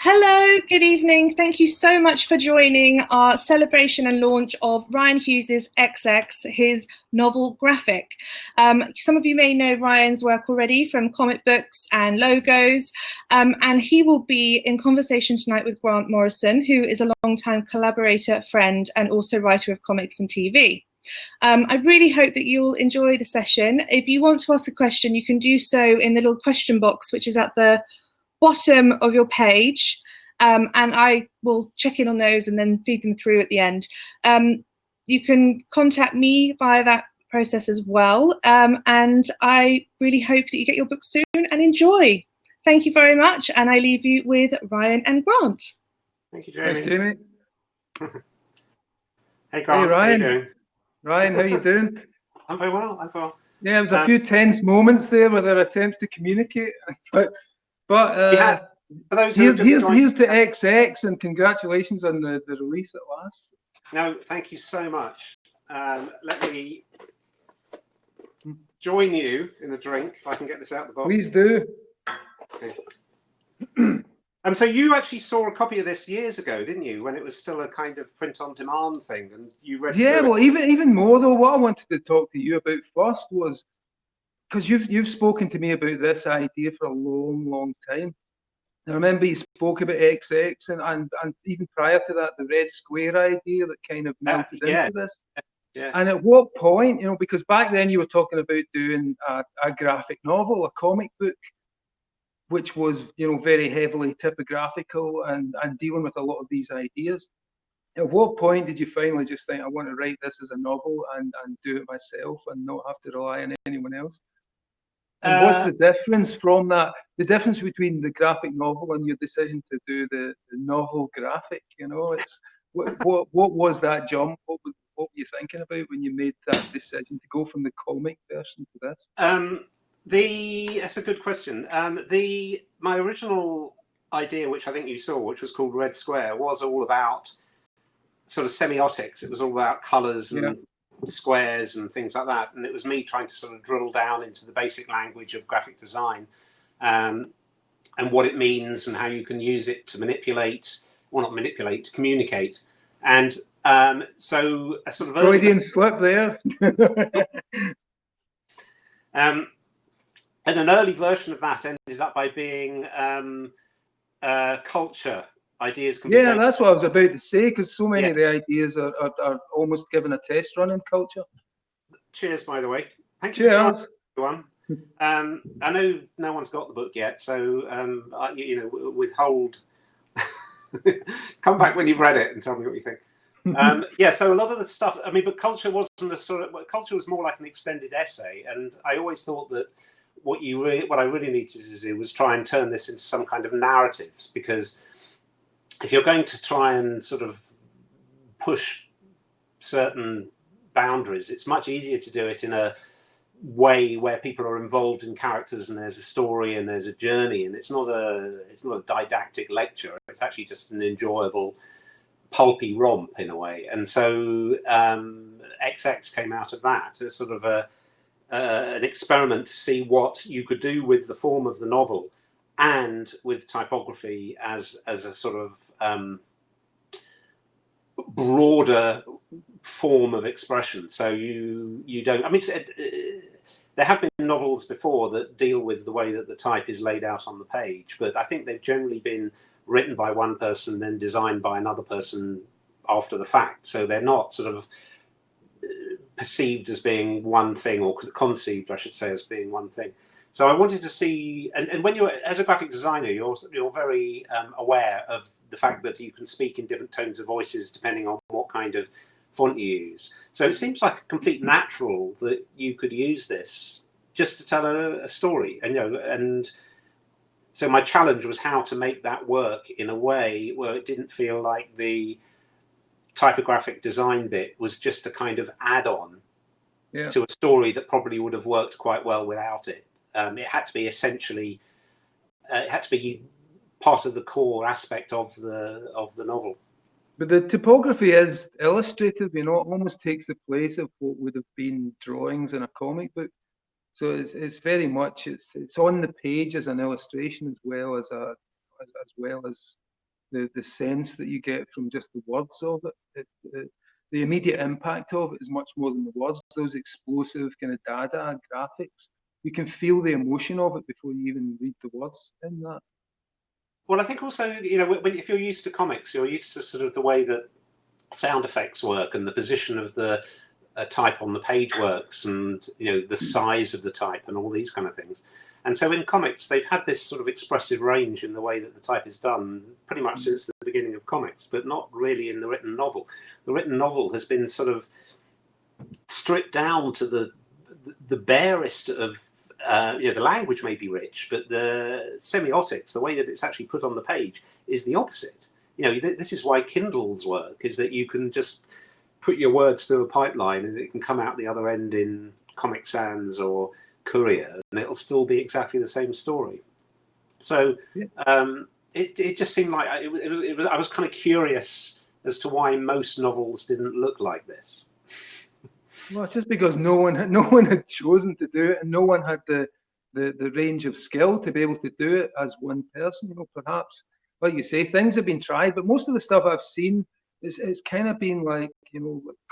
Hello, good evening. Thank you so much for joining our celebration and launch of Rian Hughes's XX, his novel graphic. Some of you may know Ryan's work already from comic books and logos, and he will be in conversation tonight with Grant Morrison, who is a long-time collaborator, friend, and also writer of comics and TV. I really hope that you'll enjoy the session. If you want to ask a question, you can do so in the little question box, which is at the bottom of your page, and I will check in on those and then feed them through at the end. You can contact me via that process as well, and I really hope that you get your book soon and enjoy. Thank you very much, and I leave you with Ryan and Grant. Thank you, Jamie. Thanks, Jamie. Hey, Grant. Hey, Ryan. How you doing? Ryan, how are you doing? I'm very well. I'm well. Yeah, there was a few tense moments there with our attempts to communicate. But for those who here's to XX, and congratulations on the release at last. No, thank you so much. Let me join you in a drink if I can get this out of the box. Please do. Okay. So you actually saw a copy of this years ago, didn't you? When it was still a kind of print-on-demand thing, and you read. Yeah, well, even more though. What I wanted to talk to you about first was, because you've spoken to me about this idea for a long time. I remember you spoke about XX, and even prior to that, the Red Square idea that kind of melted into this. Yes. And at what point, because back then you were talking about doing a graphic novel, a comic book, which was, very heavily typographical and dealing with a lot of these ideas. At what point did you finally just think, I want to write this as a novel and do it myself and not have to rely on anyone else? And what's the difference from that? The difference between the graphic novel and your decision to do the novel graphic, it's what was that jump? What were you thinking about when you made that decision to go from the comic version to this? That's a good question. My original idea, which I think you saw, which was called Red Square, was all about sort of semiotics. It was all about colours and squares and things like that, and it was me trying to sort of drill down into the basic language of graphic design, and what it means and how you can use it to to communicate. And so a sort of Freudian slip there. And an early version of that ended up by being culture. Ideas can be that's what I was about to say, because so many of the ideas are almost given a test run in culture. Cheers, by the way. Thank you for joining, everyone. I know no one's got the book yet, so withhold. Come back when you've read it and tell me what you think. So a lot of the stuff. But culture wasn't culture was more like an extended essay, and I always thought that what I really needed to do was try and turn this into some kind of narratives, because if you're going to try and sort of push certain boundaries, it's much easier to do it in a way where people are involved in characters and there's a story and there's a journey, and it's not a didactic lecture. It's actually just an enjoyable pulpy romp in a way. And so XX came out of that as sort of an experiment to see what you could do with the form of the novel and with typography as a sort of broader form of expression. So you don't. There have been novels before that deal with the way that the type is laid out on the page, but I think they've generally been written by one person, then designed by another person after the fact. So they're not sort of perceived as being one thing, or conceived, I should say, as being one thing. So I wanted to see, and when you're, as a graphic designer, you're very aware of the fact that you can speak in different tones of voices depending on what kind of font you use. So it seems like a complete natural that you could use this just to tell a story, and so my challenge was how to make that work in a way where it didn't feel like the typographic design bit was just a kind of add-on to a story that probably would have worked quite well without it. It had to be essentially, it had to be part of the core aspect of the novel. But the typography is illustrative, it almost takes the place of what would have been drawings in a comic book. So it's very much, it's on the page as an illustration as well as as well as the sense that you get from just the words of it. The immediate impact of it is much more than the words. Those explosive kind of Dada graphics, you can feel the emotion of it before you even read the words in that. Well, I think also, if you're used to comics, you're used to sort of the way that sound effects work and the position of the type on the page works, and the size of the type and all these kind of things. And so in comics, they've had this sort of expressive range in the way that the type is done pretty much since the beginning of comics, but not really in the written novel. The written novel has been sort of stripped down to the barest of, the language may be rich, but the semiotics, the way that it's actually put on the page, is the opposite. This is why Kindles work, is that you can just put your words through a pipeline and it can come out the other end in Comic Sans or Courier, and it'll still be exactly the same story. So it just seemed like it was. I was kind of curious as to why most novels didn't look like this. Well, it's just because no one had chosen to do it, and no one had the range of skill to be able to do it as one person. Perhaps, like you say, things have been tried, but most of the stuff I've seen it's kind of been like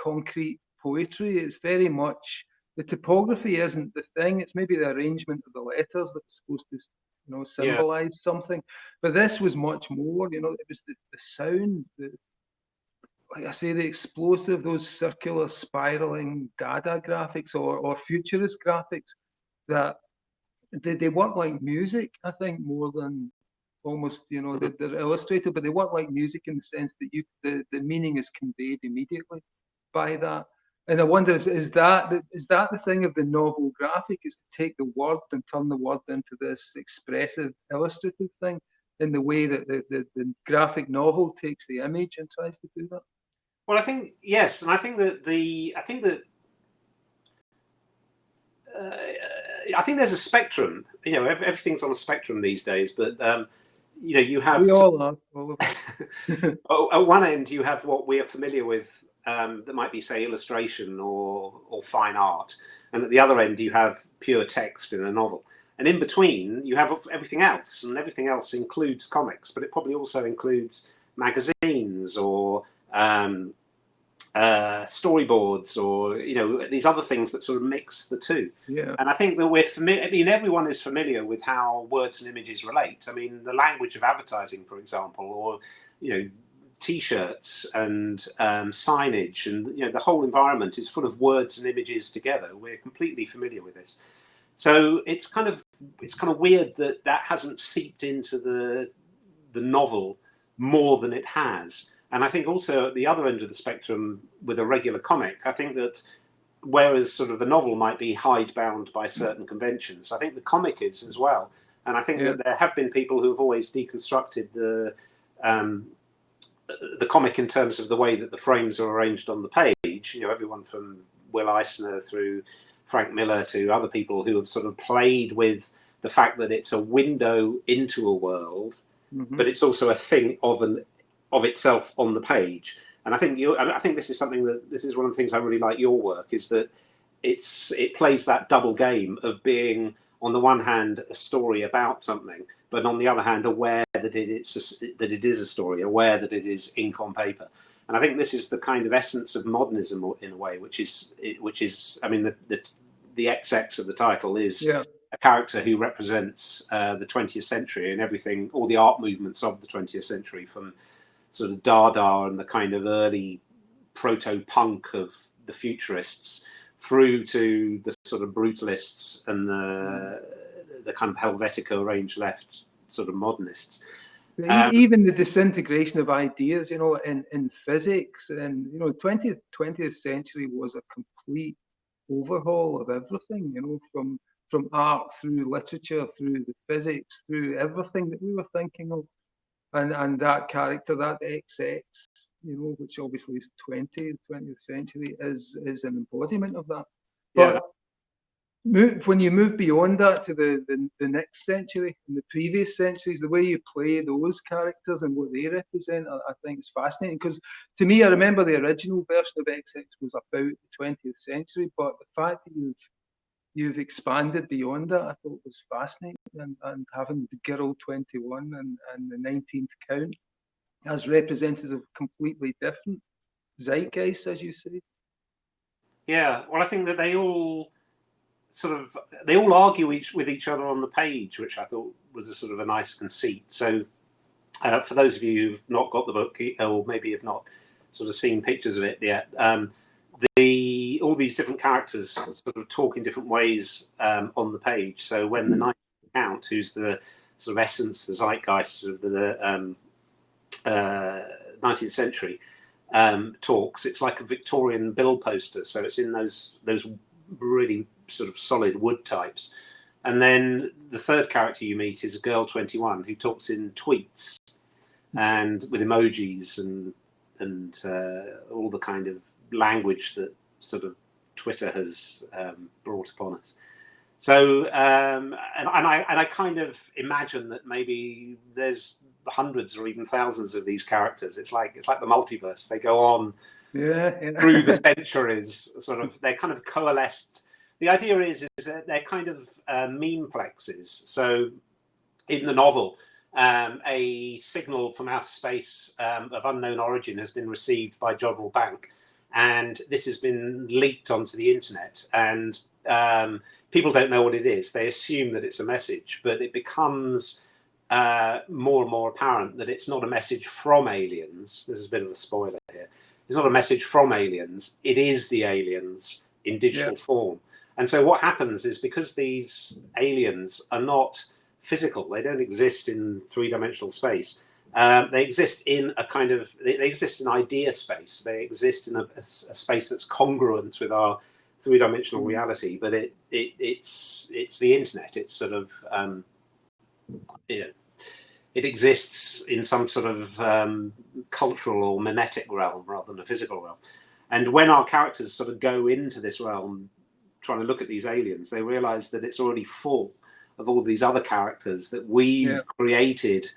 concrete poetry. It's very much, the typography isn't the thing. It's maybe the arrangement of the letters that's supposed to symbolize something. But this was much more. It was the sound, like I say, the explosive, those circular spiraling Dada graphics or futurist graphics that they work like music, I think, more than almost, they're illustrated, but they work like music in the sense that the meaning is conveyed immediately by that. And I wonder, is that the thing of the novel graphic, is to take the word and turn the word into this expressive, illustrative thing in the way that the graphic novel takes the image and tries to do that? Well, I think yes, and I think that I think there's a spectrum. Everything's on a spectrum these days, but you have. We all are. All of us. At one end, you have what we are familiar with, that might be, say, illustration or fine art, and at the other end, you have pure text in a novel. And in between, you have everything else, and everything else includes comics, but it probably also includes magazines or storyboards, or these other things that sort of mix the two. Yeah. And I think that we're familiar. I mean, everyone is familiar with how words and images relate. I mean, the language of advertising, for example, or T-shirts and signage, and the whole environment is full of words and images together. We're completely familiar with this. So it's kind of weird that hasn't seeped into the novel more than it has. And I think also at the other end of the spectrum with a regular comic, I think that whereas sort of the novel might be hidebound by certain conventions, I think the comic is as well. And I think that there have been people who have always deconstructed the comic in terms of the way that the frames are arranged on the page. Everyone from Will Eisner through Frank Miller to other people who have sort of played with the fact that it's a window into a world, but it's also a thing of itself on the page. And I think this is something this is one of the things I really like your work, is that it plays that double game of being, on the one hand, a story about something, but on the other hand, aware that it is a story, aware that it is ink on paper. And I think this is the kind of essence of modernism in a way, which is I mean, the XX of the title is a character who represents the 20th century and everything, all the art movements of the 20th century, from sort of Dada and the kind of early proto-punk of the futurists through to the sort of brutalists and the kind of Helvetica range left sort of modernists. Even the disintegration of ideas, in physics, and 20th century was a complete overhaul of everything, from art through literature, through the physics, through everything that we were thinking of. And that character, that XX, which obviously is 20th century, is an embodiment of that. But when you move beyond that to the next century and the previous centuries, the way you play those characters and what they represent, I think is fascinating. Because to me, I remember the original version of XX was about the 20th century, but the fact that you've you've expanded beyond that, I thought was fascinating, and having the girl 21 and the 19th count as representatives of completely different zeitgeists, as you say. Yeah, well, I think that they all argue with each other on the page, which I thought was a sort of a nice conceit. So, for those of you who've not got the book, or maybe have not sort of seen pictures of it yet, all these different characters sort of talk in different ways on the page. So when the 19th Count, who's the sort of essence, the zeitgeist of the 19th century, talks, it's like a Victorian bill poster. So it's in those really sort of solid wood types. And then the third character you meet is a girl 21 who talks in tweets and with emojis and all the kind of language that sort of Twitter has brought upon us. So and I kind of imagine that maybe there's hundreds or even thousands of these characters. It's like the multiverse. They go on through the centuries. Sort of, they're kind of coalesced. The idea is that they're kind of memeplexes. So in the novel, a signal from outer space of unknown origin has been received by Jodrell Bank, and this has been leaked onto the internet, and people don't know what it is. They assume that it's a message, but it becomes more and more apparent that it's not a message from aliens. This is a bit of a spoiler here. It's not a message from aliens. It is the aliens in digital form. And so what happens is, because these aliens are not physical, they don't exist in three-dimensional space. They exist in a kind of, they exist in idea space. They exist in a space that's congruent with our three-dimensional reality, but it's the internet. It's sort of, it exists in some sort of cultural or mimetic realm rather than a physical realm. And when our characters sort of go into this realm trying to look at these aliens, they realize that it's already full of all these other characters that we've created.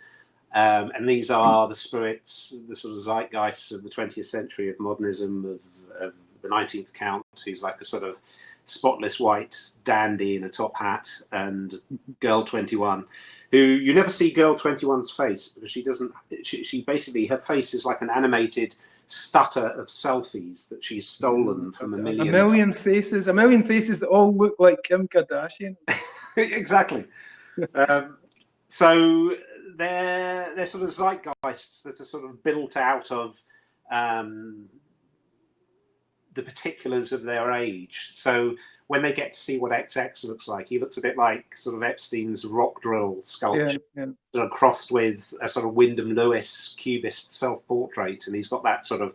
And these are the spirits, the sort of zeitgeists of the 20th century, of modernism, of the 19th Count, who's like a sort of spotless white dandy in a top hat, and Girl 21, who you never see Girl 21's face, because she doesn't, she basically, her face is like an animated stutter of selfies that she's stolen from a million faces that all look like Kim Kardashian. Exactly. So they're sort of zeitgeists that are sort of built out of the particulars of their age. So when they get to see what XX looks like, he looks a bit like sort of Epstein's rock drill sculpture, sort of crossed with a sort of Wyndham Lewis cubist self-portrait, and he's got that sort of,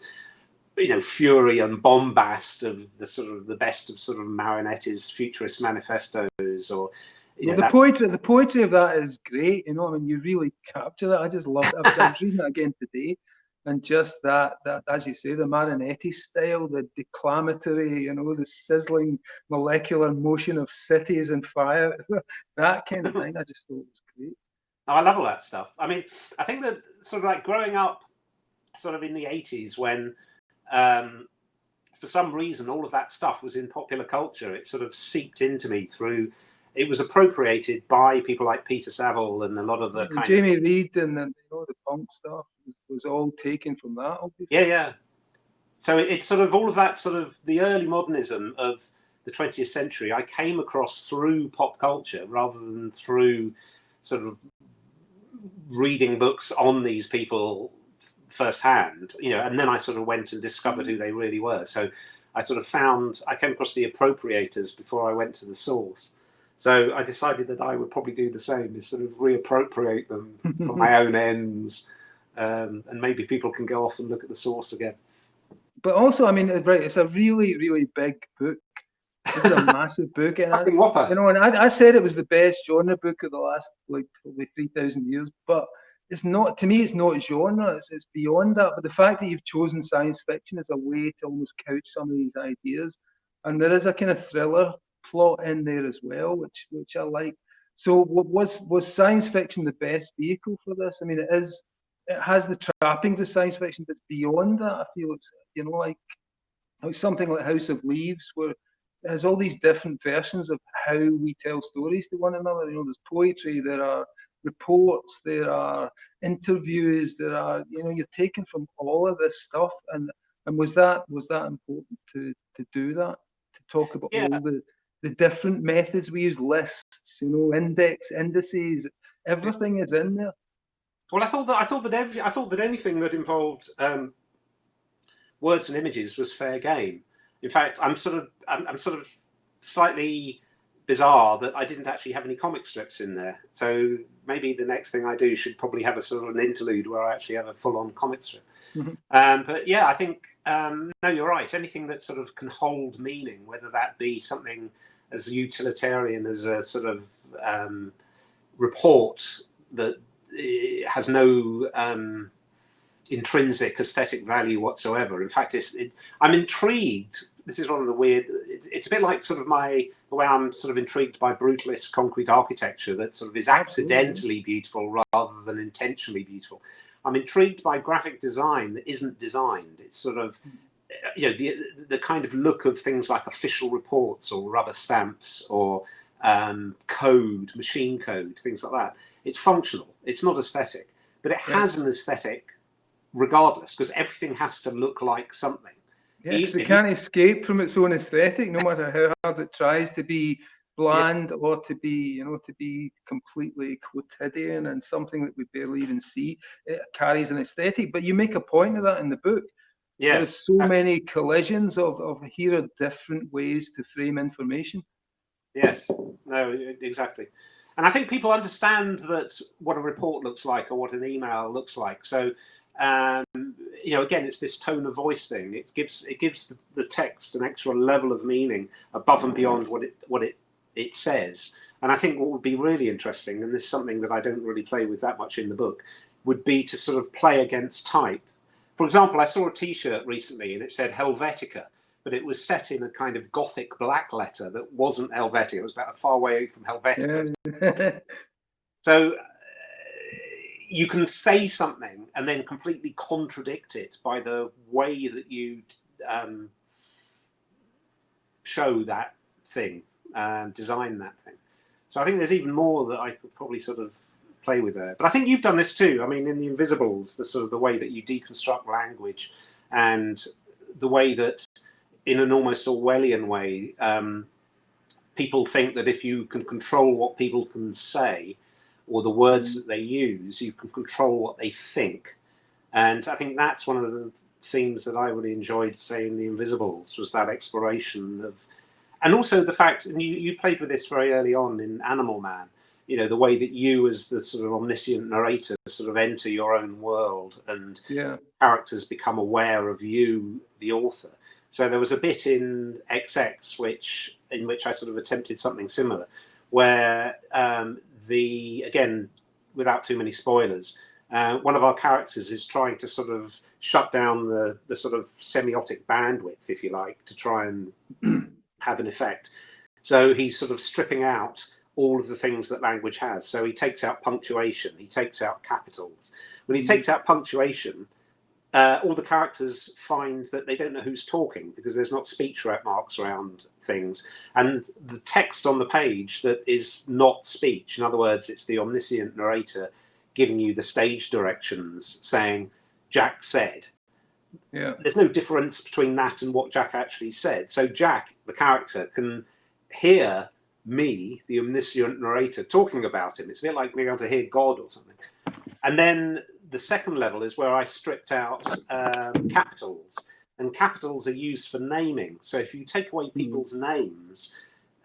fury and bombast of the sort of the best of sort of Marionetti's futurist manifestos, or the poetry of that is great. I mean, you really capture that. I just loved it. I was reading it again today, and just that as you say, the Marinetti style, the declamatory, the sizzling molecular motion of cities and fire, that kind of thing. I just thought it was great. Oh, I love all that stuff. I mean, I think that sort of like growing up sort of in the 80s when for some reason all of that stuff was in popular culture, it sort of seeped into me through, it was appropriated by people like Peter Saville and a lot of the kind Jamie Reed and the punk stuff was all taken from that, obviously. Yeah. So it's sort of all of that sort of the early modernism of the 20th century I came across through pop culture rather than through sort of reading books on these people firsthand, and then I sort of went and discovered who they really were. So I sort of I came across the appropriators before I went to the source. So I decided that I would probably do the same, is sort of reappropriate them for my own ends, and maybe people can go off and look at the source again. But also, I mean, right, it's a really, really big book. It's a massive book, and and I said it was the best genre book of the last probably 3,000 years. But it's not, to me. It's not genre. It's beyond that. But the fact that you've chosen science fiction as a way to almost couch some of these ideas, and there is a kind of thriller plot in there as well, which I like. So, was science fiction the best vehicle for this? I mean, it has the trappings of science fiction, but beyond that, I feel it's like something like House of Leaves, where has all these different versions of how we tell stories to one another. You know, there's poetry, there are reports, there are interviews, there are, you know, you're taken from all of this stuff. And was that important to do that, to talk about Yeah. all the different methods we use, lists, you know, indices, everything is in there. Well, I thought that anything that involved words and images was fair game. In fact, I'm sort of slightly bizarre that I didn't actually have any comic strips in there. So maybe the next thing I do should probably have a sort of an interlude where I actually have a full-on comic strip. Mm-hmm. But yeah, I think no, you're right. Anything that sort of can hold meaning, whether that be something as utilitarian as a sort of report that has no intrinsic aesthetic value whatsoever. In fact, I'm intrigued. This is one of the weird. It's a bit like sort of the way I'm sort of intrigued by brutalist concrete architecture that sort of is accidentally beautiful rather than intentionally beautiful. I'm intrigued by graphic design that isn't designed. It's sort of, you know, the kind of look of things like official reports or rubber stamps or code, machine code, things like that. It's functional. It's not aesthetic, but it has an aesthetic regardless, because everything has to look like something. Yeah, because it can't escape from its own aesthetic, no matter how hard it tries to be bland or to be completely quotidian and something that we barely even see. It carries an aesthetic. But you make a point of that in the book. Yes. There's so many collisions of here are different ways to frame information. Yes, no, exactly. And I think people understand that what a report looks like or what an email looks like. So, you know, again, it's this tone of voice thing. It gives the text an extra level of meaning above and beyond what it says. And I think what would be really interesting, and this is something that I don't really play with that much in the book, would be to sort of play against type. For example, I saw a T-shirt recently and it said Helvetica, but it was set in a kind of Gothic black letter that wasn't Helvetica. It was about far away from Helvetica. Yeah. So you can say something and then completely contradict it by the way that you show that thing, design that thing. So I think there's even more that I could probably sort of play with there. But I think you've done this too. I mean, in The Invisibles, the sort of the way that you deconstruct language and the way that, in an almost Orwellian way, people think that if you can control what people can say or the words that they use, you can control what they think. And I think that's one of the themes that I really enjoyed, say, in The Invisibles, was that exploration of, and also the fact, and you played with this very early on in Animal Man, you know, the way that you as the sort of omniscient narrator sort of enter your own world and characters become aware of you, the author. So there was a bit in XX in which I sort of attempted something similar, where again, without too many spoilers, one of our characters is trying to sort of shut down the sort of semiotic bandwidth, if you like, to try and have an effect. So he's sort of stripping out all of the things that language has. So he takes out punctuation, he takes out capitals. When he takes out punctuation, all the characters find that they don't know who's talking because there's not speech marks around things. And the text on the page that is not speech, in other words, it's the omniscient narrator giving you the stage directions saying, Jack said. Yeah. There's no difference between that and what Jack actually said. So Jack, the character, can hear me, the omniscient narrator, talking about him. It's a bit like being able to hear God or something. And then the second level is where I stripped out capitals, and capitals are used for naming. So if you take away people's names,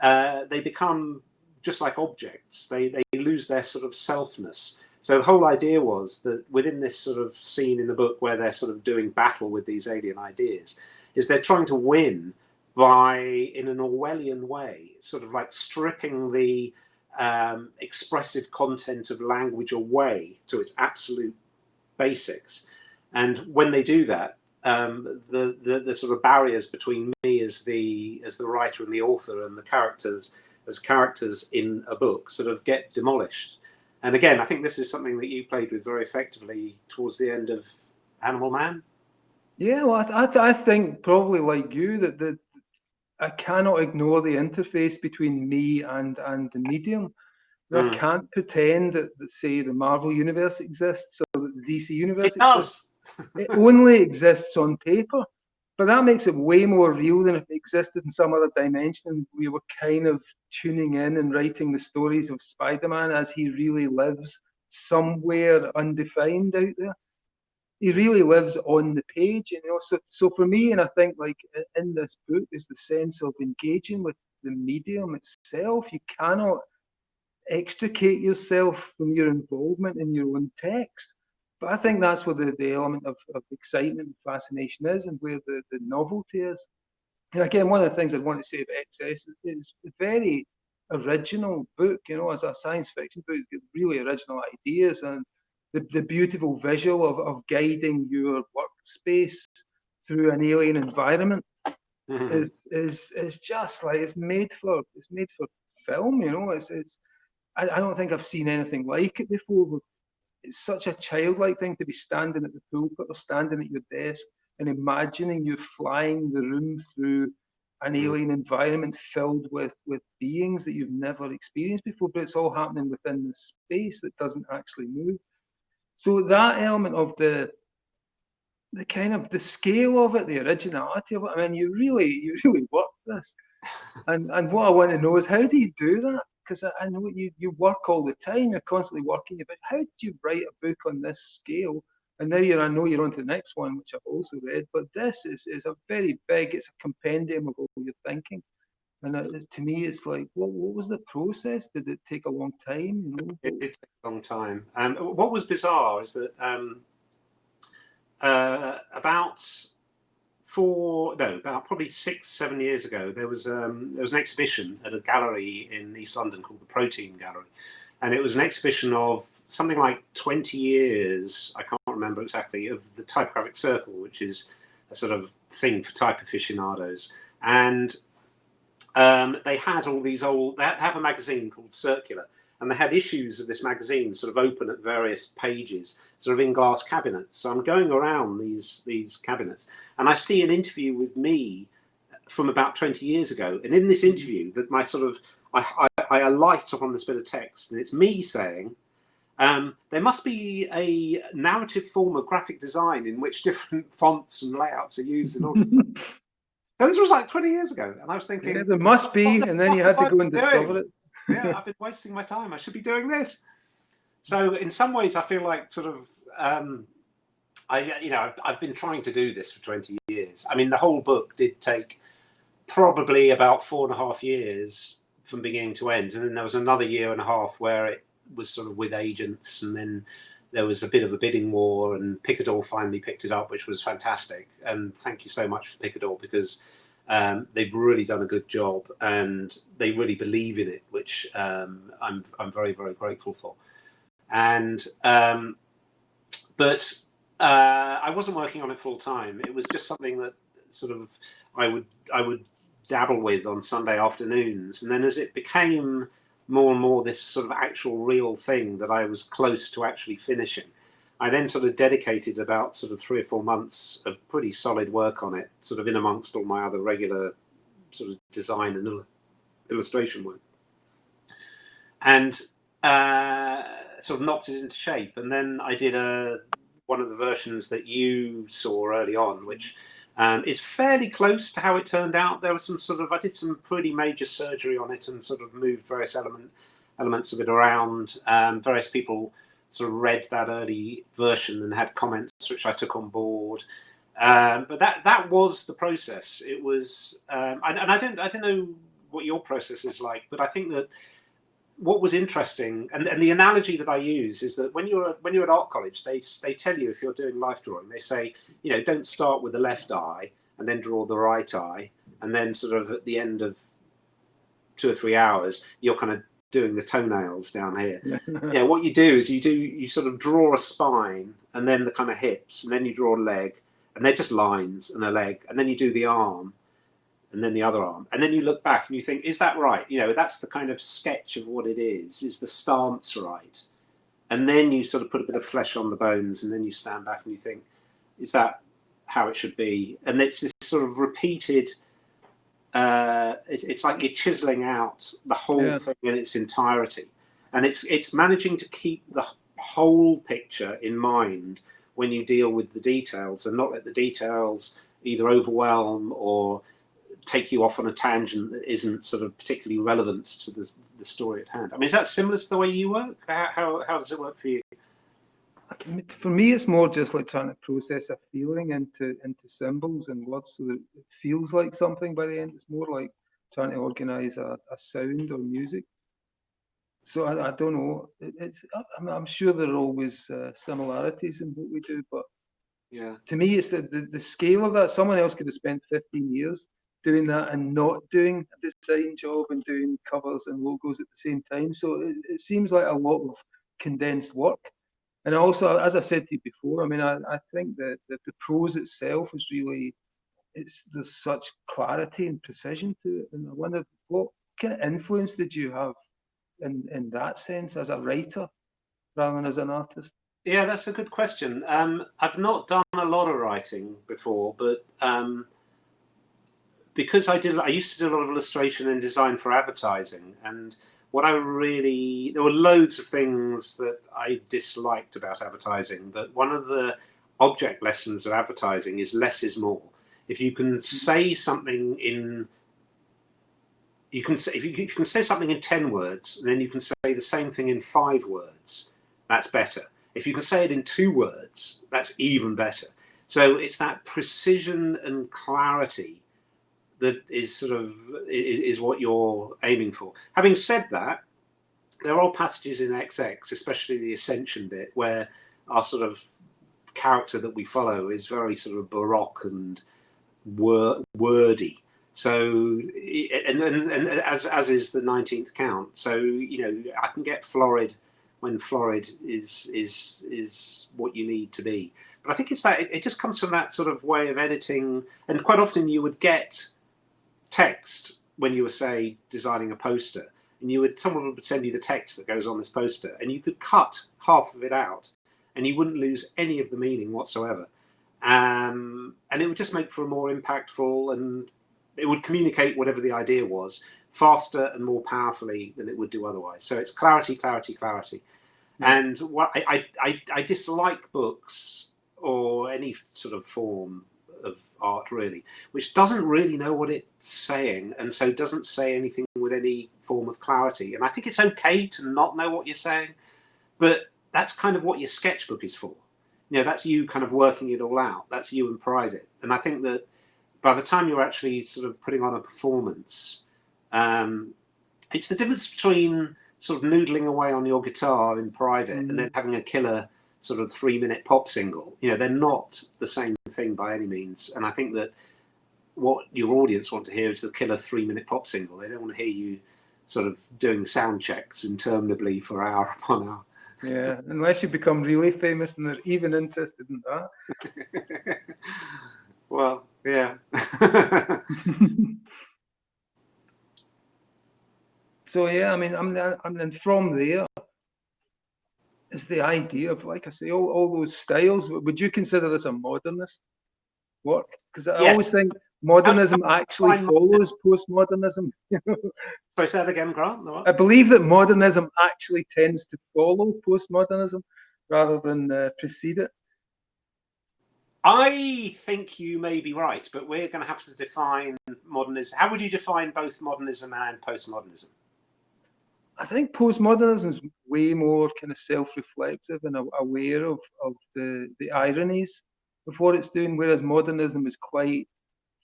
they become just like objects. They lose their sort of selfness. So the whole idea was that within this sort of scene in the book where they're sort of doing battle with these alien ideas, is they're trying to win by, in an Orwellian way, sort of like stripping the expressive content of language away to its absolute basics. And when they do that, the sort of barriers between me as the writer and the author and the characters as characters in a book sort of get demolished. And again, I think this is something that you played with very effectively towards the end of Animal Man. Yeah, well, I think probably like you that I cannot ignore the interface between me and the medium. I can't pretend that, say, the Marvel universe exists or that the DC universe exists. It only exists on paper. But that makes it way more real than if it existed in some other dimension and we were kind of tuning in and writing the stories of Spider-Man as he really lives somewhere undefined out there. He really lives on the page, you know. So for me, and I think like in this book, is the sense of engaging with the medium itself. You cannot extricate yourself from your involvement in your own text. But I think that's where the element of excitement and fascination is, and where the novelty is. And again, one of the things I want to say about XS is it's a very original book, you know, as a science fiction book, it's got really original ideas, and the beautiful visual of guiding your workspace through an alien environment is just like it's made for film, you know. I don't think I've seen anything like it before. It's such a childlike thing to be standing at the pulpit or standing at your desk and imagining you're flying the room through an alien environment filled with beings that you've never experienced before, but it's all happening within this space that doesn't actually move. So that element of the kind of the scale of it, the originality of it, I mean, you really work this. And what I want to know is, how do you do that? Because I know you work all the time, you're constantly working, but how do you write a book on this scale? And now I know you're on to the next one, which I've also read, but this is a very big, it's a compendium of all your thinking. And to me, it's like, what was the process? Did it take a long time? You know? It did take a long time. What was bizarre is that about probably 6-7 years ago, there was an exhibition at a gallery in East London called the Protein Gallery, and it was an exhibition of something like 20 years, I can't remember exactly, of the typographic circle, which is a sort of thing for type aficionados. And they had all these they have a magazine called Circular, and they had issues of this magazine sort of open at various pages, sort of in glass cabinets. So I'm going around these cabinets, and I see an interview with me from about 20 years ago. And in this interview, that I alight upon this bit of text, and it's me saying, there must be a narrative form of graphic design in which different fonts and layouts are used in order to... So this was like 20 years ago, and I was thinking, yeah, there must be, and then you had to go and discover it. Yeah, I've been wasting my time. I should be doing this. So in some ways, I feel like sort of, I've been trying to do this for 20 years. I mean, the whole book did take probably about 4.5 years from beginning to end. And then there was another 1.5 years where it was sort of with agents. And then there was a bit of a bidding war, and Picador finally picked it up, which was fantastic. And thank you so much for Picador, because they've really done a good job, and they really believe in it, which I'm very, very grateful for. And but I wasn't working on it full time. It was just something that sort of I would dabble with on Sunday afternoons, and then as it became more and more this sort of actual real thing that I was close to actually finishing, I then sort of dedicated about sort of 3 or 4 months of pretty solid work on it, sort of in amongst all my other regular sort of design and illustration work, and sort of knocked it into shape. And then I did one of the versions that you saw early on, which is fairly close to how it turned out. There was I did some pretty major surgery on it and sort of moved various elements of it around. Various people sort of read that early version and had comments which I took on board. But that was the process. It was, and I don't know what your process is like, but I think that what was interesting, and the analogy that I use is that when you're at art college, they tell you, if you're doing life drawing, they say, don't start with the left eye and then draw the right eye, and then sort of at the end of 2 or 3 hours, you're kind of doing the toenails down here. Yeah, what you do is you sort of draw a spine, and then the kind of hips, and then you draw a leg, and they're just lines and a leg, and then you do the arm, and then the other arm, and then you look back and you think, is that right? That's the kind of sketch of what it is. Is the stance right? And then you sort of put a bit of flesh on the bones, and then you stand back and you think, is that how it should be? And it's this sort of repeated it's like you're chiseling out the whole thing in its entirety, and it's managing to keep the whole picture in mind when you deal with the details, and not let the details either overwhelm or take you off on a tangent that isn't sort of particularly relevant to the story at hand. I mean, is that similar to the way you work? How does it work for you? For me, it's more just like trying to process a feeling into symbols and words so that it feels like something by the end. It's more like trying to organize a sound or music. So I don't know. I'm sure there are always similarities in what we do, but yeah, to me, it's the scale of that. Someone else could have spent 15 years doing that and not doing a design job and doing covers and logos at the same time. So it seems like a lot of condensed work. And also, as I said to you before, I mean, I think that the prose itself is really, there's such clarity and precision to it. And I wonder, what kind of influence did you have in that sense as a writer rather than as an artist? Yeah, that's a good question. I've not done a lot of writing before, but because I used to do a lot of illustration and design for advertising, and there were loads of things that I disliked about advertising, but one of the object lessons of advertising is less is more. If you can say something if you can say something in 10 words, then you can say the same thing in 5 words. That's better. If you can say it in 2 words, that's even better. So it's that precision and clarity that is is what you're aiming for. Having said that, there are passages in XX, especially the Ascension bit, where our sort of character that we follow is very sort of baroque and wordy. So, and as is the 19th count. So, I can get florid when florid is what you need to be. But I think it's that it just comes from that sort of way of editing. And quite often you would get text when you were, say, designing a poster, and someone would send you the text that goes on this poster, and you could cut half of it out, and you wouldn't lose any of the meaning whatsoever. And it would just make for a more impactful, and it would communicate whatever the idea was faster and more powerfully than it would do otherwise. So it's clarity, clarity, clarity. Yeah. And what I dislike books or any sort of form of art really, which doesn't really know what it's saying, and so doesn't say anything with any form of clarity. And I think it's okay to not know what you're saying, but that's kind of what your sketchbook is for. That's you kind of working it all out. That's you in private. And I think that by the time you're actually sort of putting on a performance, it's the difference between sort of noodling away on your guitar in private and then having a killer sort of 3-minute pop single. They're not the same thing by any means. And I think that what your audience want to hear is the killer 3-minute pop single. They don't want to hear you sort of doing sound checks interminably for hour upon hour. Yeah, unless you become really famous and they're even interested in that. Well, yeah. So yeah, I mean, I'm from there. Is the idea of, like I say, all those styles. Would you consider this a modernist work? Because I always think modernism actually follows postmodernism. Sorry, say that again, Grant. I believe that modernism actually tends to follow postmodernism rather than precede it. I think you may be right, but we're going to have to define modernism. How would you define both modernism and postmodernism? I think postmodernism is way more kind of self-reflexive and aware of the ironies of what it's doing, whereas modernism is quite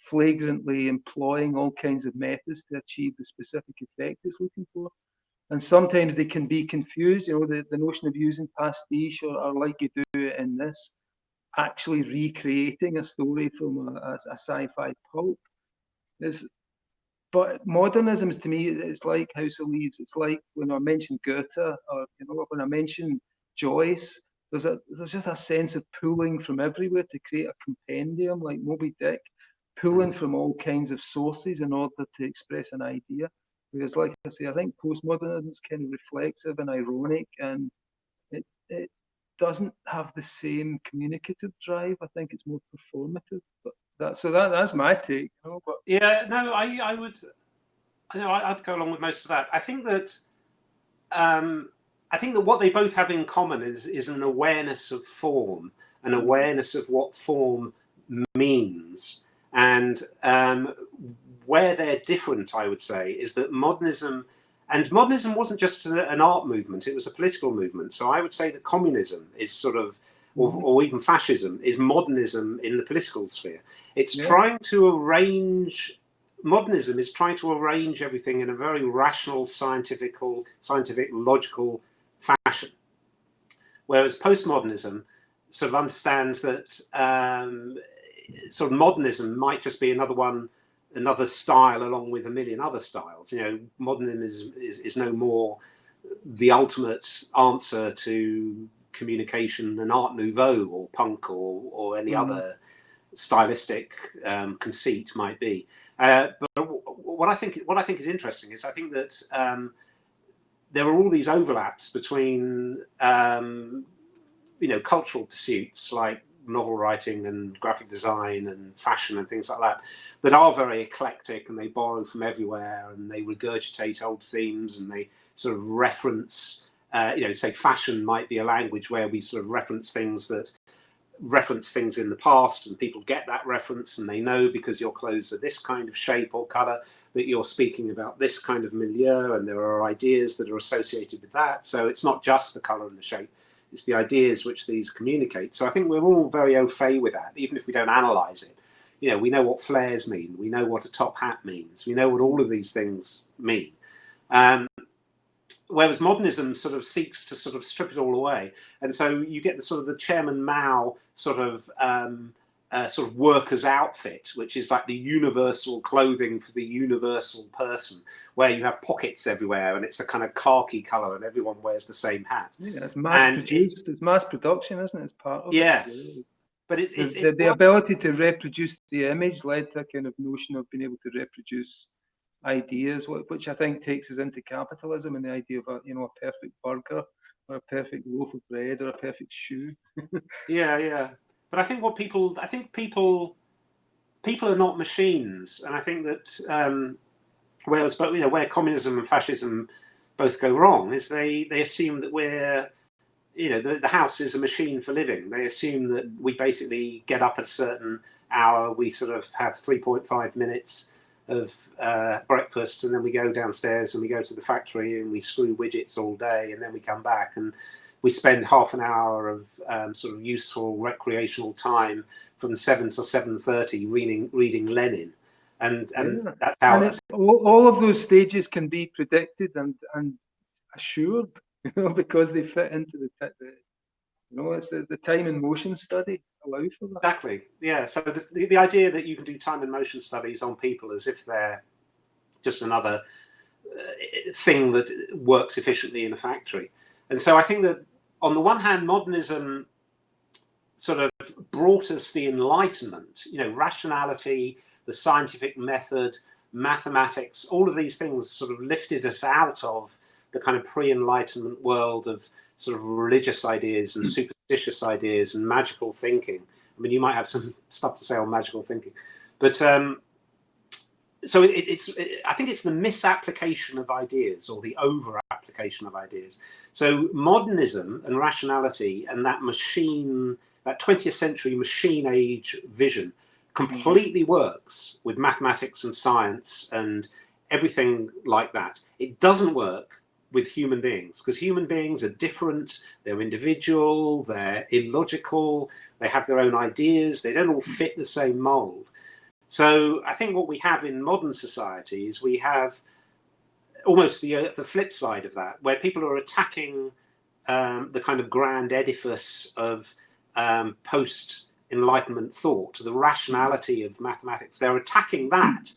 flagrantly employing all kinds of methods to achieve the specific effect it's looking for. And sometimes they can be confused, the notion of using pastiche or like you do in this, actually recreating a story from a sci-fi pulp. But modernism, to me, it's like House of Leaves. It's like when I mention Goethe, or when I mention Joyce. There's just a sense of pulling from everywhere to create a compendium like Moby Dick, pulling from all kinds of sources in order to express an idea. Whereas, like I say, I think postmodernism is kind of reflexive and ironic, and it doesn't have the same communicative drive. I think it's more performative. But That's my take. You know, but Yeah, no, I would. I'd go along with most of that. I think that what they both have in common is an awareness of form, an awareness of what form means, and where they're different, I would say, is that modernism wasn't just an art movement; it was a political movement. So I would say that communism is sort of, or even fascism, is modernism in the political sphere. It's trying to arrange. Modernism is trying to arrange everything in a very rational, scientific, logical fashion, whereas postmodernism sort of understands that sort of modernism might just be another style along with a million other styles. You know, modernism is no more the ultimate answer to communication than Art Nouveau or punk or any other stylistic conceit might be. But what I think is interesting is I think that there are all these overlaps between cultural pursuits like novel writing and graphic design and fashion and things like that are very eclectic, and they borrow from everywhere, and they regurgitate old themes, and they sort of reference. Say fashion might be a language where we sort of reference things in the past, and people get that reference, and they know because your clothes are this kind of shape or color that you're speaking about this kind of milieu, and there are ideas that are associated with that. So it's not just the color and the shape, it's the ideas which these communicate. So I think we're all very au fait with that, even if we don't analyze it. You know, we know what flares mean, we know what a top hat means, we know what all of these things mean. Whereas modernism sort of seeks to sort of strip it all away, and so you get the sort of the Chairman Mao sort of worker's outfit, which is like the universal clothing for the universal person, where you have pockets everywhere, and it's a kind of khaki color, and everyone wears the same hat. Yeah, it's mass produced. It's mass production, isn't it? It's part of yes. it. But it's the ability to reproduce the image led to a kind of notion of being able to reproduce ideas, which I think takes us into capitalism and the idea of a perfect burger or a perfect loaf of bread or a perfect shoe. yeah. But I think people are not machines, and I think that where communism and fascism both go wrong is they assume that we're the house is a machine for living. They assume that we basically get up at a certain hour, we sort of have 3.5 minutes of breakfast, and then we go downstairs and we go to the factory and we screw widgets all day, and then we come back and we spend half an hour of sort of useful recreational time from 7 to 7:30 reading Lenin, and that's how. And all of those stages can be predicted and assured, because they fit into it's the time and motion study allow for that. Exactly. Yeah. So the idea that you can do time and motion studies on people as if they're just another thing that works efficiently in a factory. And so I think that on the one hand, modernism sort of brought us the Enlightenment, rationality, the scientific method, mathematics, all of these things sort of lifted us out of the kind of pre-Enlightenment world of sort of religious ideas and superstitious ideas and magical thinking. I mean, you might have some stuff to say on magical thinking, but so I think it's the misapplication of ideas or the over-application of ideas. So modernism and rationality and that 20th century machine age vision completely works with mathematics and science and everything like that. It doesn't work with human beings, because human beings are different, they're individual, they're illogical, they have their own ideas, they don't all fit the same mold. So I think what we have in modern society is we have almost the flip side of that, where people are attacking the kind of grand edifice of post-Enlightenment thought, the rationality of mathematics. They're attacking that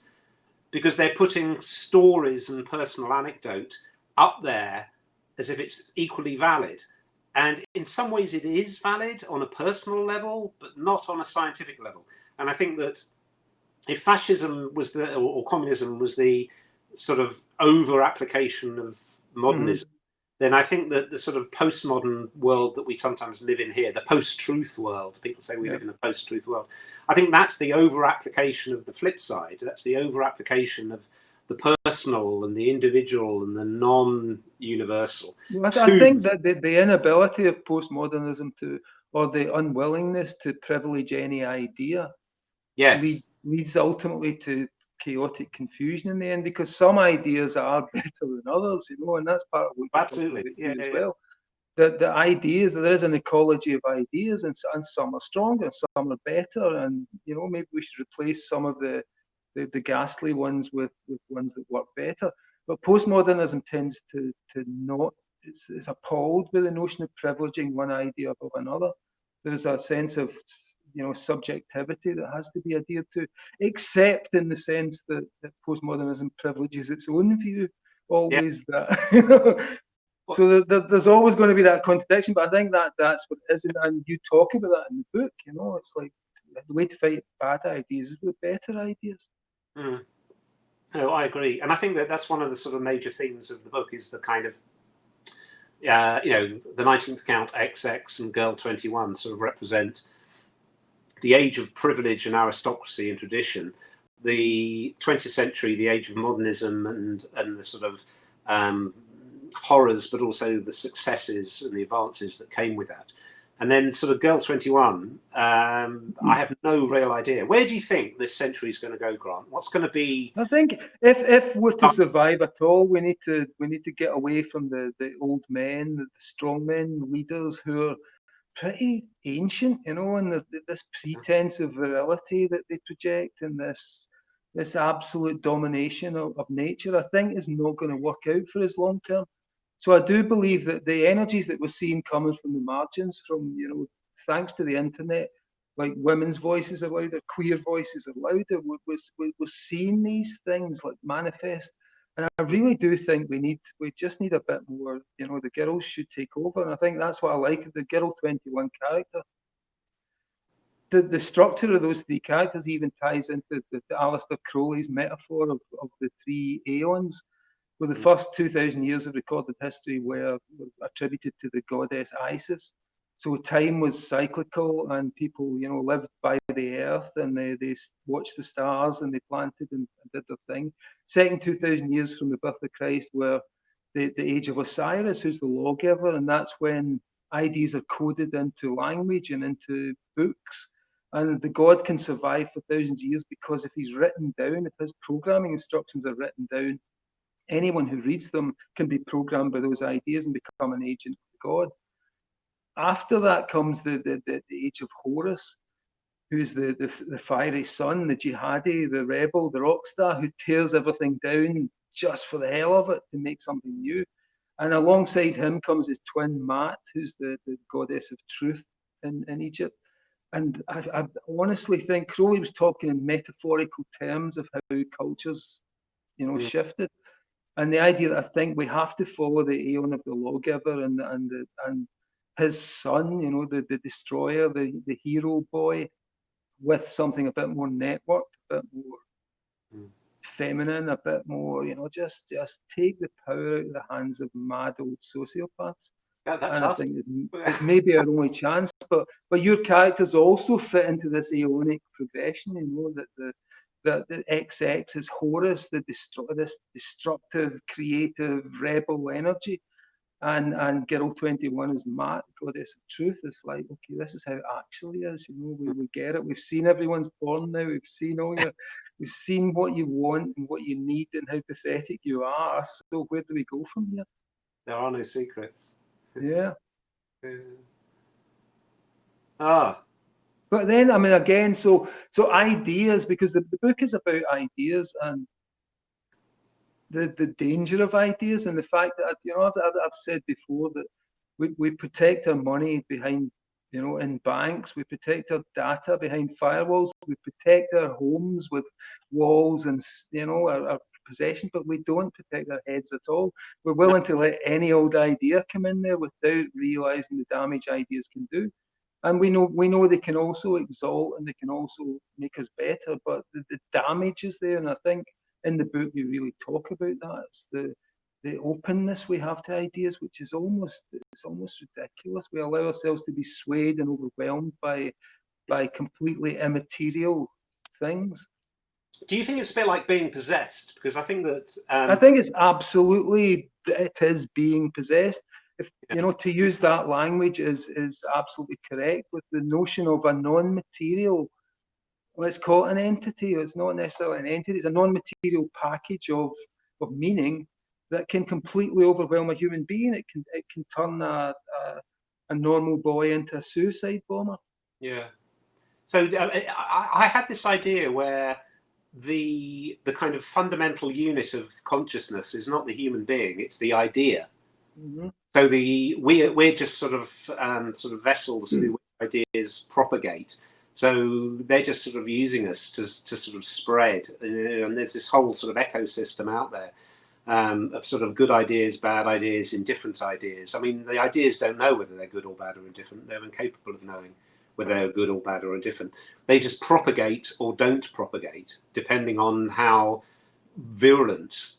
because they're putting stories and personal anecdote up there as if it's equally valid. And in some ways it is valid on a personal level, but not on a scientific level. And I think that if fascism was or communism was the sort of over application of modernism, then I think that the sort of postmodern world that we sometimes live in here, the post-truth world, people say we live in a post-truth world, I think that's the over-application of the flip side. That's the over-application of the personal and the individual and the non-universal. Well, I think that the inability of postmodernism or the unwillingness to privilege any idea leads ultimately to chaotic confusion in the end, because some ideas are better than others, and that's part of what absolutely as well. The ideas, there is an ecology of ideas, and some are stronger, some are better, and maybe we should replace some of the ghastly ones with ones that work better. But postmodernism tends to not. It's appalled with the notion of privileging one idea above another. There's a sense of subjectivity that has to be adhered to, except in the sense that postmodernism privileges its own view always. That so there's always going to be that contradiction, but I think that's what it is, and you talk about that in the book. It's like the way to fight bad ideas is with better ideas. No, I agree, and I think that's one of the sort of major themes of the book is the kind of the 19th count XX and Girl 21 sort of represent the age of privilege and aristocracy and tradition, the 20th century, the age of modernism and the sort of horrors, but also the successes and the advances that came with that. And then sort of Girl 21, I have no real idea. Where do you think this century is going to go, Grant? What's going to be? I think if we're to survive at all, we need to get away from the old men, the strong men, leaders who are pretty ancient, and this pretense of virility that they project, and this absolute domination of nature, I think is not going to work out for us long term. So I do believe that the energies that we're seeing coming from the margins, from thanks to the internet, like women's voices are louder, queer voices are louder. We're seeing these things like manifest, and I really do think we just need a bit more. The girls should take over, and I think that's what I like the Girl 21 character. The structure of those three characters even ties into the Aleister Crowley's metaphor of the three aeons. Well, the first 2,000 years of recorded history were attributed to the goddess Isis. So time was cyclical, and people, lived by the earth, and they watched the stars, and they planted and did their thing. Second 2,000 years from the birth of Christ were the age of Osiris, who's the lawgiver, and that's when ideas are coded into language and into books. And the god can survive for thousands of years because if he's written down, if his programming instructions are written down, anyone who reads them can be programmed by those ideas and become an agent of God. After that comes the age of Horus, who's the fiery sun, the jihadi, the rebel, the rock star, who tears everything down just for the hell of it to make something new. And alongside him comes his twin Mat, who's the goddess of truth in Egypt. And I honestly think Crowley was talking in metaphorical terms of how cultures, shifted. And the idea that I think we have to follow the aeon of the lawgiver and his son, the destroyer, the hero boy, with something a bit more networked, a bit more feminine, a bit more, just take the power out of the hands of mad old sociopaths. Yeah, that's and I think it may be our only chance. But your characters also fit into this aeonic progression, that the XX is Horus, this destructive, creative, rebel energy. And Girl 21 is Mat, goddess of truth. It's like, okay, this is how it actually is. We get it. We've seen everyone's born now. We've seen we've seen what you want and what you need and how pathetic you are. So where do we go from here? There are no secrets. Yeah. But then, again, so ideas, because the book is about ideas and the danger of ideas, and the fact that I've said before that we protect our money behind in banks, we protect our data behind firewalls, we protect our homes with walls and our possessions, but we don't protect our heads at all. We're willing to let any old idea come in there without realizing the damage ideas can do. And we know they can also exalt and they can also make us better, but the damage is there. And I think in the book we really talk about that. It's the openness we have to ideas, which is almost ridiculous. We allow ourselves to be swayed and overwhelmed by completely immaterial things. Do you think it's a bit like being possessed? Because I think that I think it is being possessed. If to use that language is absolutely correct, with the notion of a non-material, let's call it an entity. It's not necessarily an entity, it's a non-material package of meaning that can completely overwhelm a human being. It can turn a normal boy into a suicide bomber. Yeah. So I had this idea where the kind of fundamental unit of consciousness is not the human being; it's the idea. Mm-hmm. So we're just sort of vessels through which ideas propagate. So they're just sort of using us to sort of spread, and there's this whole sort of ecosystem out there of sort of good ideas, bad ideas, indifferent ideas. I mean, the ideas don't know whether they're good or bad or indifferent. They're incapable of knowing whether they're good or bad or indifferent. They just propagate or don't propagate, depending on how virulently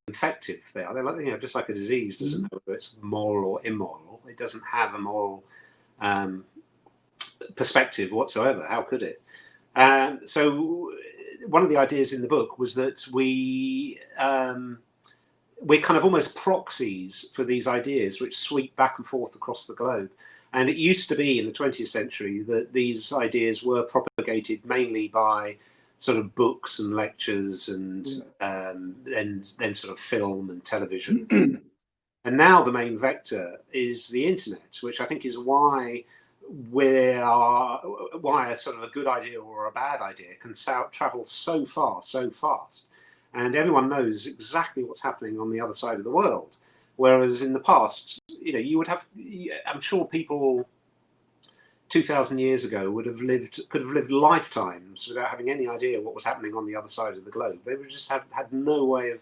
infective they are. They're like, just like a disease doesn't know whether it's moral or immoral. It doesn't have a moral perspective whatsoever. How could it? So one of the ideas in the book was that we're kind of almost proxies for these ideas which sweep back and forth across the globe. And it used to be in the 20th century that these ideas were propagated mainly by sort of books and lectures and then sort of film and television. And now the main vector is the internet, which I think is why a sort of a good idea or a bad idea can travel so far, so fast. And everyone knows exactly what's happening on the other side of the world. Whereas in the past, you would have, I'm sure people 2,000 years ago could have lived lifetimes without having any idea what was happening on the other side of the globe. They would just had no way of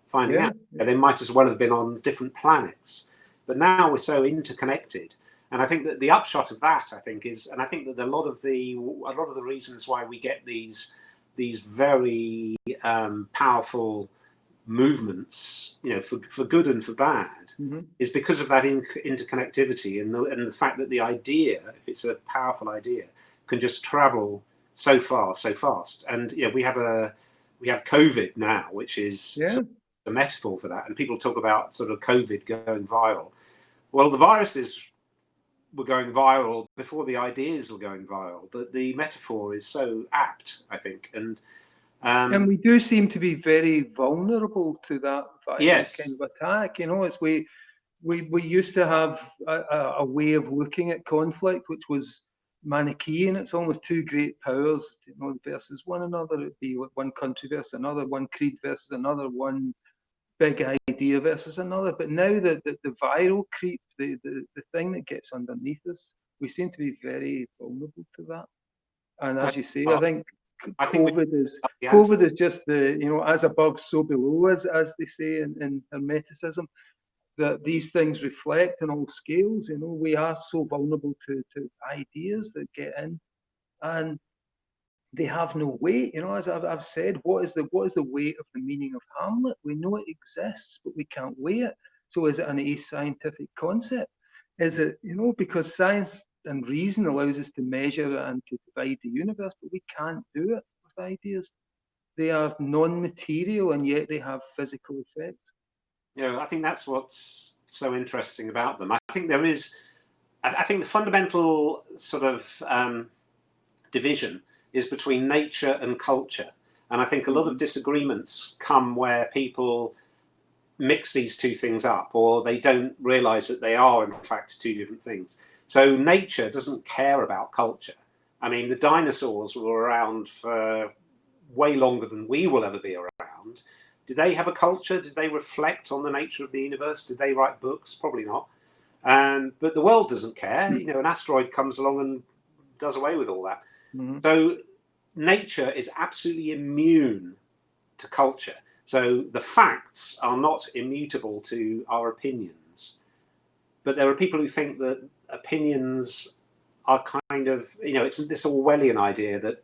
finding out. They might as well have been on different planets. But now we're so interconnected. And I think that the upshot of that, I think that a lot of the reasons why we get these very powerful movements, for good and for bad, is because of that interconnectivity and the fact that the idea, if it's a powerful idea, can just travel so far, so fast. And we have COVID now, which is sort of a metaphor for that. And people talk about sort of COVID going viral. Well, the viruses were going viral before the ideas were going viral, but the metaphor is so apt, I think. And we do seem to be very vulnerable to that virus kind of attack. As we used to have a way of looking at conflict which was Manichaean. It's almost two great powers, versus one another. It'd be like one country versus another, one creed versus another, one big idea versus another. But now the viral creep, the thing that gets underneath us, we seem to be very vulnerable to that. And as you say, I think COVID is just the, as above, so below, as they say in Hermeticism, that these things reflect on all scales. We are so vulnerable to ideas that get in, and they have no weight. As I've said, what is the weight of the meaning of Hamlet? We know it exists, but we can't weigh it. So is it an ascientific concept? Is it, because science and reason allows us to measure and to divide the universe, but we can't do it with ideas. They are non-material and yet they have physical effects. I think that's what's so interesting about them. I think the fundamental sort of division is between nature and culture. And I think a lot of disagreements come where people mix these two things up, or they don't realize that they are in fact two different things. So nature doesn't care about culture. I mean, the dinosaurs were around for way longer than we will ever be around. Did they have a culture? Did they reflect on the nature of the universe? Did they write books? Probably not. But the world doesn't care. An asteroid comes along and does away with all that. So nature is absolutely immune to culture. So the facts are not immutable to our opinions. But there are people who think that opinions are kind of, it's this Orwellian idea that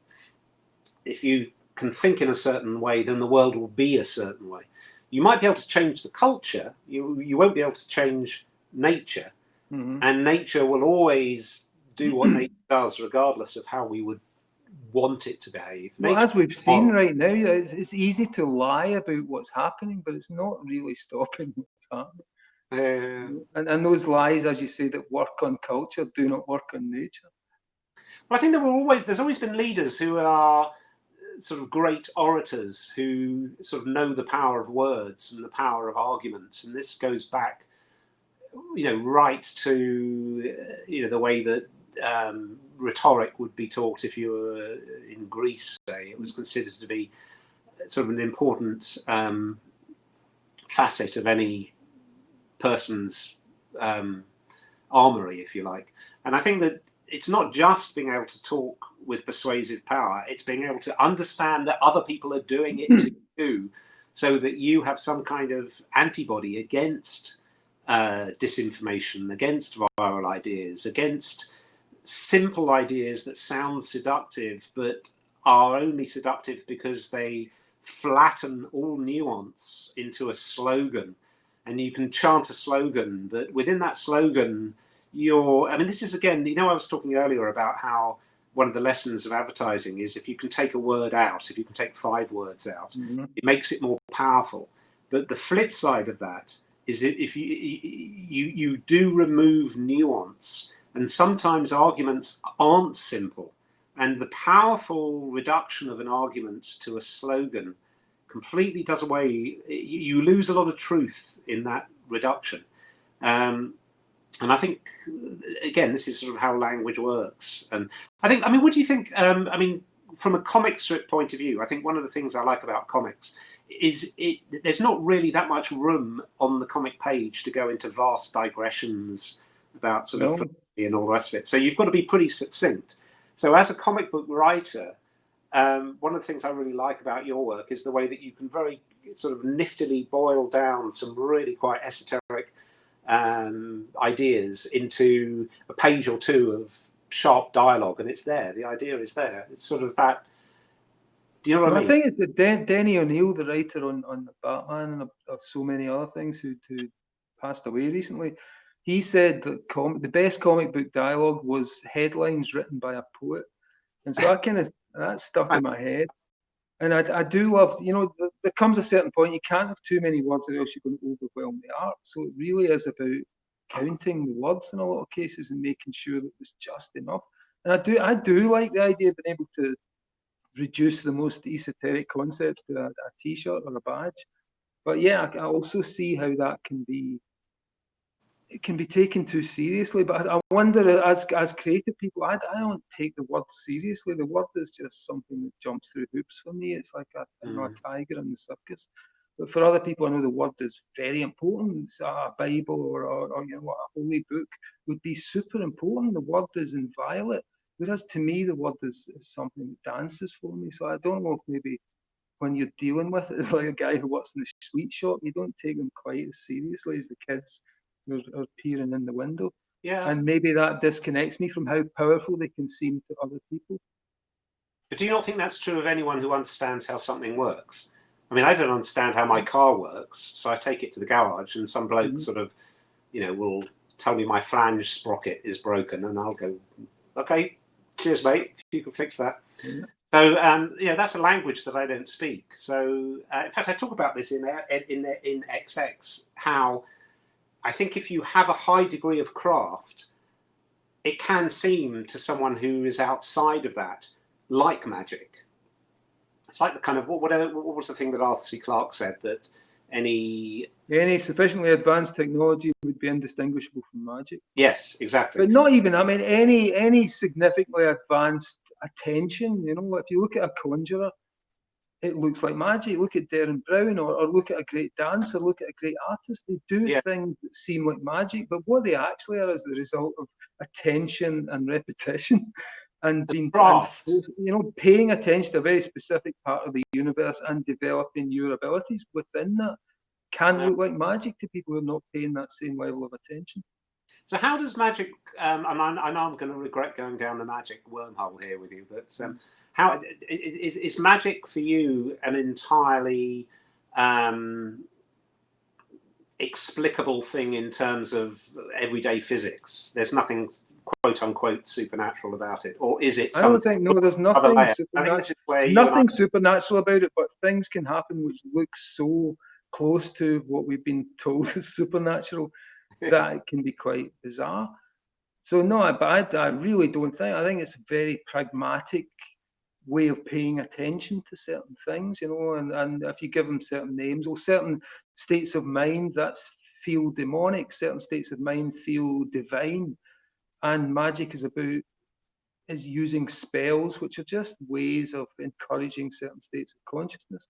if you can think in a certain way, then the world will be a certain way. You might be able to change the culture. You won't be able to change nature, and nature will always do what nature does, regardless of how we would want it to behave. Well, Nature as we've seen right now, it's easy to lie about what's happening, but it's not really stopping what's happening. And those lies, as you say, that work on culture do not work on nature. Well, I think there's always been leaders who are sort of great orators who sort of know the power of words and the power of argument, and this goes back, right to the way that rhetoric would be taught. If you were in Greece, say, it was considered to be sort of an important facet of any person's armory, if you like. And I think that it's not just being able to talk with persuasive power, it's being able to understand that other people are doing it to you, so that you have some kind of antibody against disinformation, against viral ideas, against simple ideas that sound seductive but are only seductive because they flatten all nuance into a slogan. And you can chant a slogan, but within that slogan, this is, again, I was talking earlier about how one of the lessons of advertising is if you can take a word out, if you can take 5 words out, it makes it more powerful. But the flip side of that is if you do remove nuance, and sometimes arguments aren't simple, and the powerful reduction of an argument to a slogan completely does away. You lose a lot of truth in that reduction. And I think, again, this is sort of how language works. And what do you think? From a comic strip point of view, I think one of the things I like about comics is there's not really that much room on the comic page to go into vast digressions about sort of philosophy and all the rest of it. So you've got to be pretty succinct. So as a comic book writer, one of the things I really like about your work is the way that you can very sort of niftily boil down some really quite esoteric ideas into a page or two of sharp dialogue, and it's there. The idea is there. It's sort of that. Do you know what I mean? I think it's that Denny O'Neil, the writer on the Batman and of so many other things, who passed away recently. He said that the best comic book dialogue was headlines written by a poet, and so that stuck in my head. And I do love, there comes a certain point you can't have too many words or else you're going to overwhelm the art. So it really is about counting the words in a lot of cases and making sure that there's just enough. And I do like the idea of being able to reduce the most esoteric concepts to a T-shirt or a badge. But yeah, I also see how that can be taken too seriously. But I wonder, as creative people, I don't take the word seriously. The word is just something that jumps through hoops for me. It's like a tiger in the circus. But for other people, I know the word is very important. So a Bible or a holy book would be super important. The word is inviolate. Whereas to me, the word is something that dances for me. So I don't know if maybe when you're dealing with it, it's like a guy who works in the sweet shop. You don't take them quite as seriously as the kids who are peering in the window. Yeah. And maybe that disconnects me from how powerful they can seem to other people. But do you not think that's true of anyone who understands how something works? I mean, I don't understand how my car works, so I take it to the garage, and some bloke sort of, will tell me my flange sprocket is broken, and I'll go, okay, cheers, mate, if you can fix that. Yeah. So, that's a language that I don't speak. So, in fact, I talk about this in XX, how I think if you have a high degree of craft, it can seem to someone who is outside of that like magic. It's like the kind of, what was the thing that Arthur C. Clarke said, that any sufficiently advanced technology would be indistinguishable from magic. Yes, exactly. But not even, any significantly advanced attention, if you look at a conjurer, it looks like magic. Look at Derren Brown, or look at a great dancer, look at a great artist. They do things that seem like magic, but what they actually are is the result of attention and repetition. And being paying attention to a very specific part of the universe and developing your abilities within that can look like magic to people who are not paying that same level of attention. So how does magic, and I know I'm going to regret going down the magic wormhole here with you, but how is magic for you an entirely explicable thing in terms of everyday physics? There's nothing quote unquote supernatural about it, or is it I don't some think, no, there's other nothing layer? I think this is where there's you and I. nothing supernatural about it, but things can happen which look so close to what we've been told is supernatural that it can be quite bizarre. So no, I really don't think. I think it's a very pragmatic way of paying attention to certain things, you know, and if you give them certain names or certain states of mind that feel demonic, certain states of mind feel divine, and magic is using spells, which are just ways of encouraging certain states of consciousness.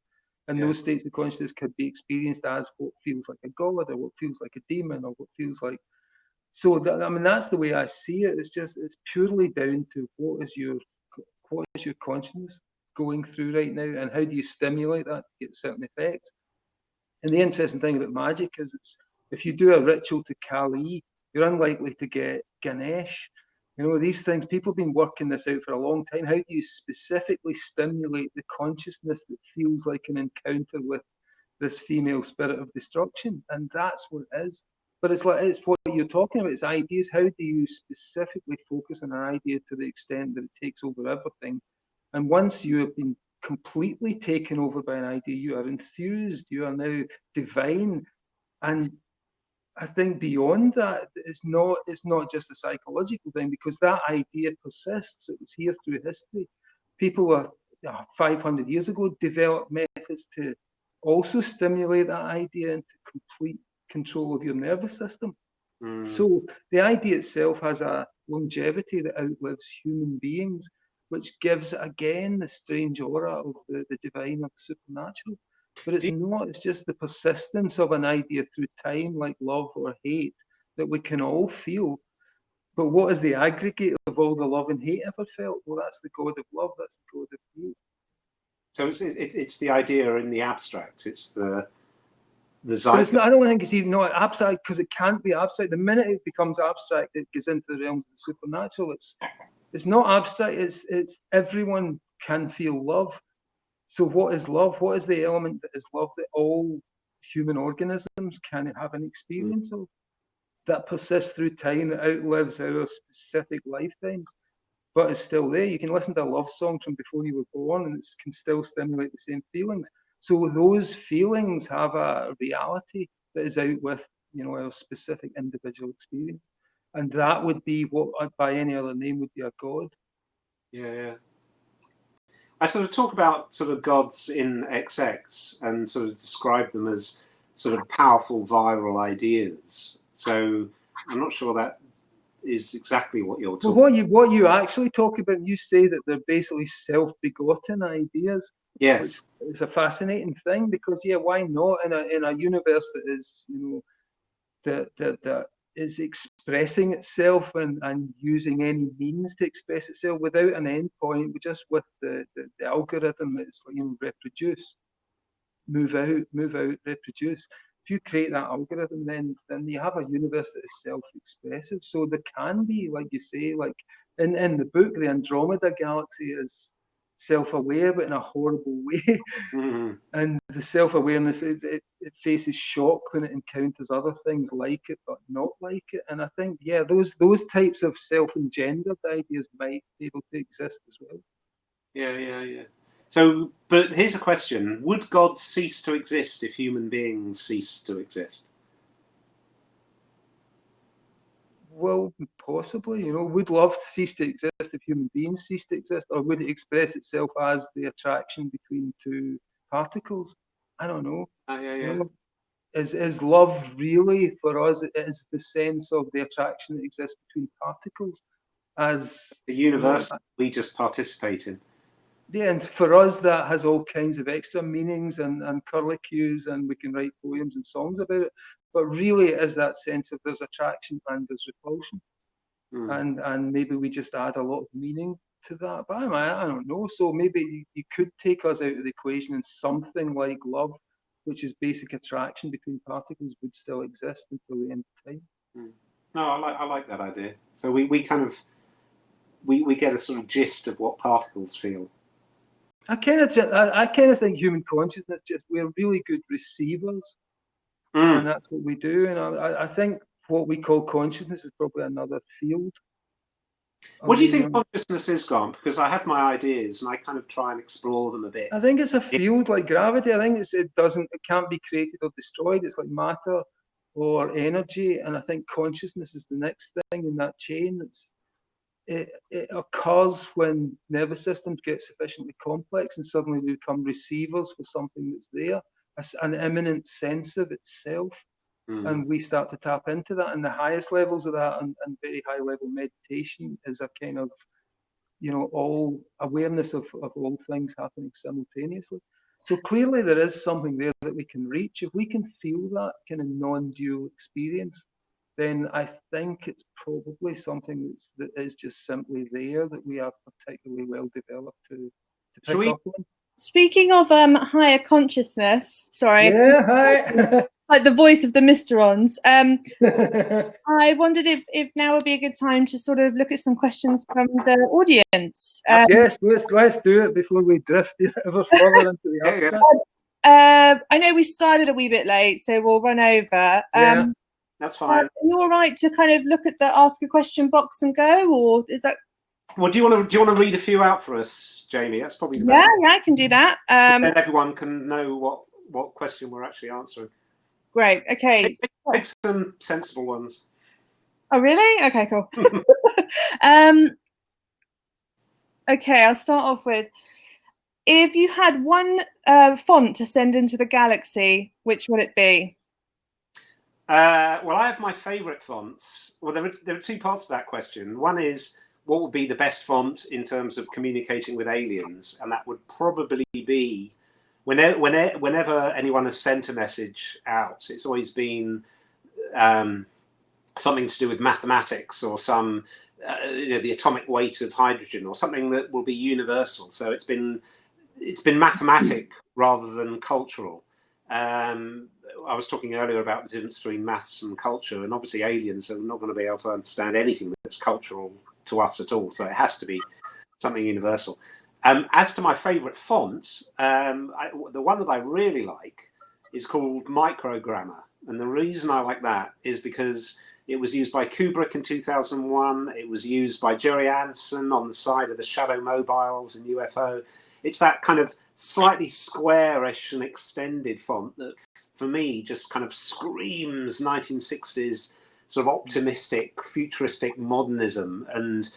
And those states of consciousness could be experienced as what feels like a god, or what feels like a demon, or what feels like. So that, I mean, that's the way I see it. It's purely down to what is your consciousness going through right now, and how do you stimulate that to get certain effects. And the interesting thing about magic is if you do a ritual to Kali, you're unlikely to get Ganesh. You know, these things, people have been working this out for a long time. How do you specifically stimulate the consciousness that feels like an encounter with this female spirit of destruction? And that's what it is. But it's what you're talking about. It's ideas. How do you specifically focus on an idea to the extent that it takes over everything? And once you have been completely taken over by an idea, you are enthused, you are now divine. And I think beyond that, it's not just a psychological thing, because that idea persists. It was here through history. People were 500 years ago developed methods to also stimulate that idea into complete control of your nervous system. So the idea itself has a longevity that outlives human beings, which gives it again the strange aura of the divine or the supernatural. But it's not, it's just the persistence of an idea through time, like love or hate, that we can all feel. But what is the aggregate of all the love and hate ever felt? Well, that's the God of love, that's the God of hate. So it's the idea in the abstract. It's the But zeitgeist. it's not, I don't think it's even not abstract, because it can't be abstract. The minute it becomes abstract, it gets into the realm of the supernatural. It's not abstract. It's everyone can feel love. So what is love? What is the element that is love that all human organisms can have an experience of, that persists through time, that outlives our specific lifetimes, but is still there? You can listen to a love song from before you were born, and it can still stimulate the same feelings. So those feelings have a reality that is out with, you know, our specific individual experience, and that would be what, by any other name, would be a god. Yeah. I sort of talk about sort of gods in XX and sort of describe them as sort of powerful viral ideas. So I'm not sure that is exactly what you're talking Well, what you actually talk about, you say that they're basically self-begotten ideas. Yes. Which is a fascinating thing, because why not in a universe that is, you know, that is expressing itself and using any means to express itself without an endpoint, just with the algorithm that's, you know, reproduce, move out, reproduce. If you create that algorithm, then you have a universe that is self-expressive. So there can be, like you say, like in the book, the Andromeda galaxy is self-aware, but in a horrible way. And the self-awareness, it faces shock when it encounters other things like it, but not like it. And I think, those types of self-engendered ideas might be able to exist as well. Yeah. So, but here's a question. Would God cease to exist if human beings cease to exist? Well, possibly, you know, would love cease to exist if human beings cease to exist, or would it express itself as the attraction between two particles? I don't know. Yeah. You know, is love really for us? Is the sense of the attraction that exists between particles as The universe we just participate in. Yeah, and for us that has all kinds of extra meanings and curlicues, and we can write poems and songs about it. But really it is that sense of there's attraction and there's repulsion. And maybe we just add a lot of meaning to that. But I don't know. So maybe you could take us out of the equation, and something like love, which is basic attraction between particles, would still exist until the end of time. No, I like that idea. So we kind of we get a sort of gist of what particles feel. I kind of think human consciousness, we're really good receivers. and that's what we do. And I think what we call consciousness is probably another field. What do you think consciousness is, Grant? Because I have my ideas and I kind of try and explore them a bit. I think it's a field like gravity. I think it can't be created or destroyed. It's like matter or energy, and I think consciousness is the next thing in that chain. It occurs when nervous systems get sufficiently complex and suddenly we become receivers for something that's there, an immanent sense of itself. And we start to tap into that. And the highest levels of that and very high level meditation is a kind of, all awareness of all things happening simultaneously. So clearly there is something there that we can reach. If we can feel that kind of non-dual experience, then I think it's probably something that is just simply there that we are particularly well developed to pick up on. Speaking of higher consciousness, sorry. Yeah, hi. Like the voice of the Mysterons. I wondered if now would be a good time to sort of look at some questions from the audience. Yes, let's do it before we drift ever further into the abstract. I know we started a wee bit late, so we'll run over. Yeah. That's fine. Are you all right to kind of look at the ask a question box and go, or is that? Well, do you want to read a few out for us, Jamie? That's probably the best. Yeah, I can do that. Then everyone can know what question we're actually answering. Great. Okay. Pick some sensible ones. Oh, really? Okay, cool. Okay, I'll start off with, if you had one font to send into the galaxy, which would it be? Well, I have my favourite fonts. Well, there are two parts to that question. One is, what would be the best font in terms of communicating with aliens? And that would probably be, whenever anyone has sent a message out, it's always been something to do with mathematics or some, the atomic weight of hydrogen or something that will be universal. So it's been mathematic rather than cultural. I was talking earlier about the difference between maths and culture, and obviously aliens are not going to be able to understand anything that's cultural to us at all. So it has to be something universal. As to my favourite font, the one that I really like is called Microgrammar. And the reason I like that is because it was used by Kubrick in 2001. It was used by Jerry Anson on the side of the Shadow mobiles in UFO. It's that kind of slightly squarish and extended font that, for me, just kind of screams 1960s sort of optimistic, futuristic modernism. And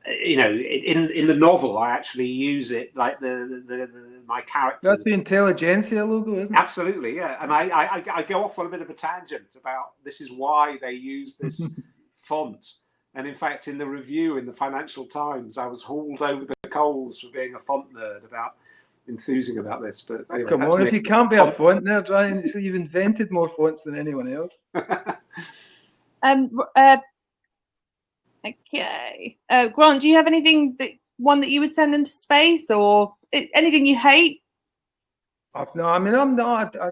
in the novel, I actually use it like my characters. That's the Intelligentsia logo, isn't it? Absolutely, yeah. And I go off on a bit of a tangent about this is why they use this font. And in fact, in the review in the Financial Times, I was hauled over the coals for being a font nerd about enthusing about this. But anyway, come on, if you can't be a font nerd, Ryan, you've invented more fonts than anyone else. Okay. Grant, do you have one that you would send into space, or anything you hate? No, I mean, I'm not. I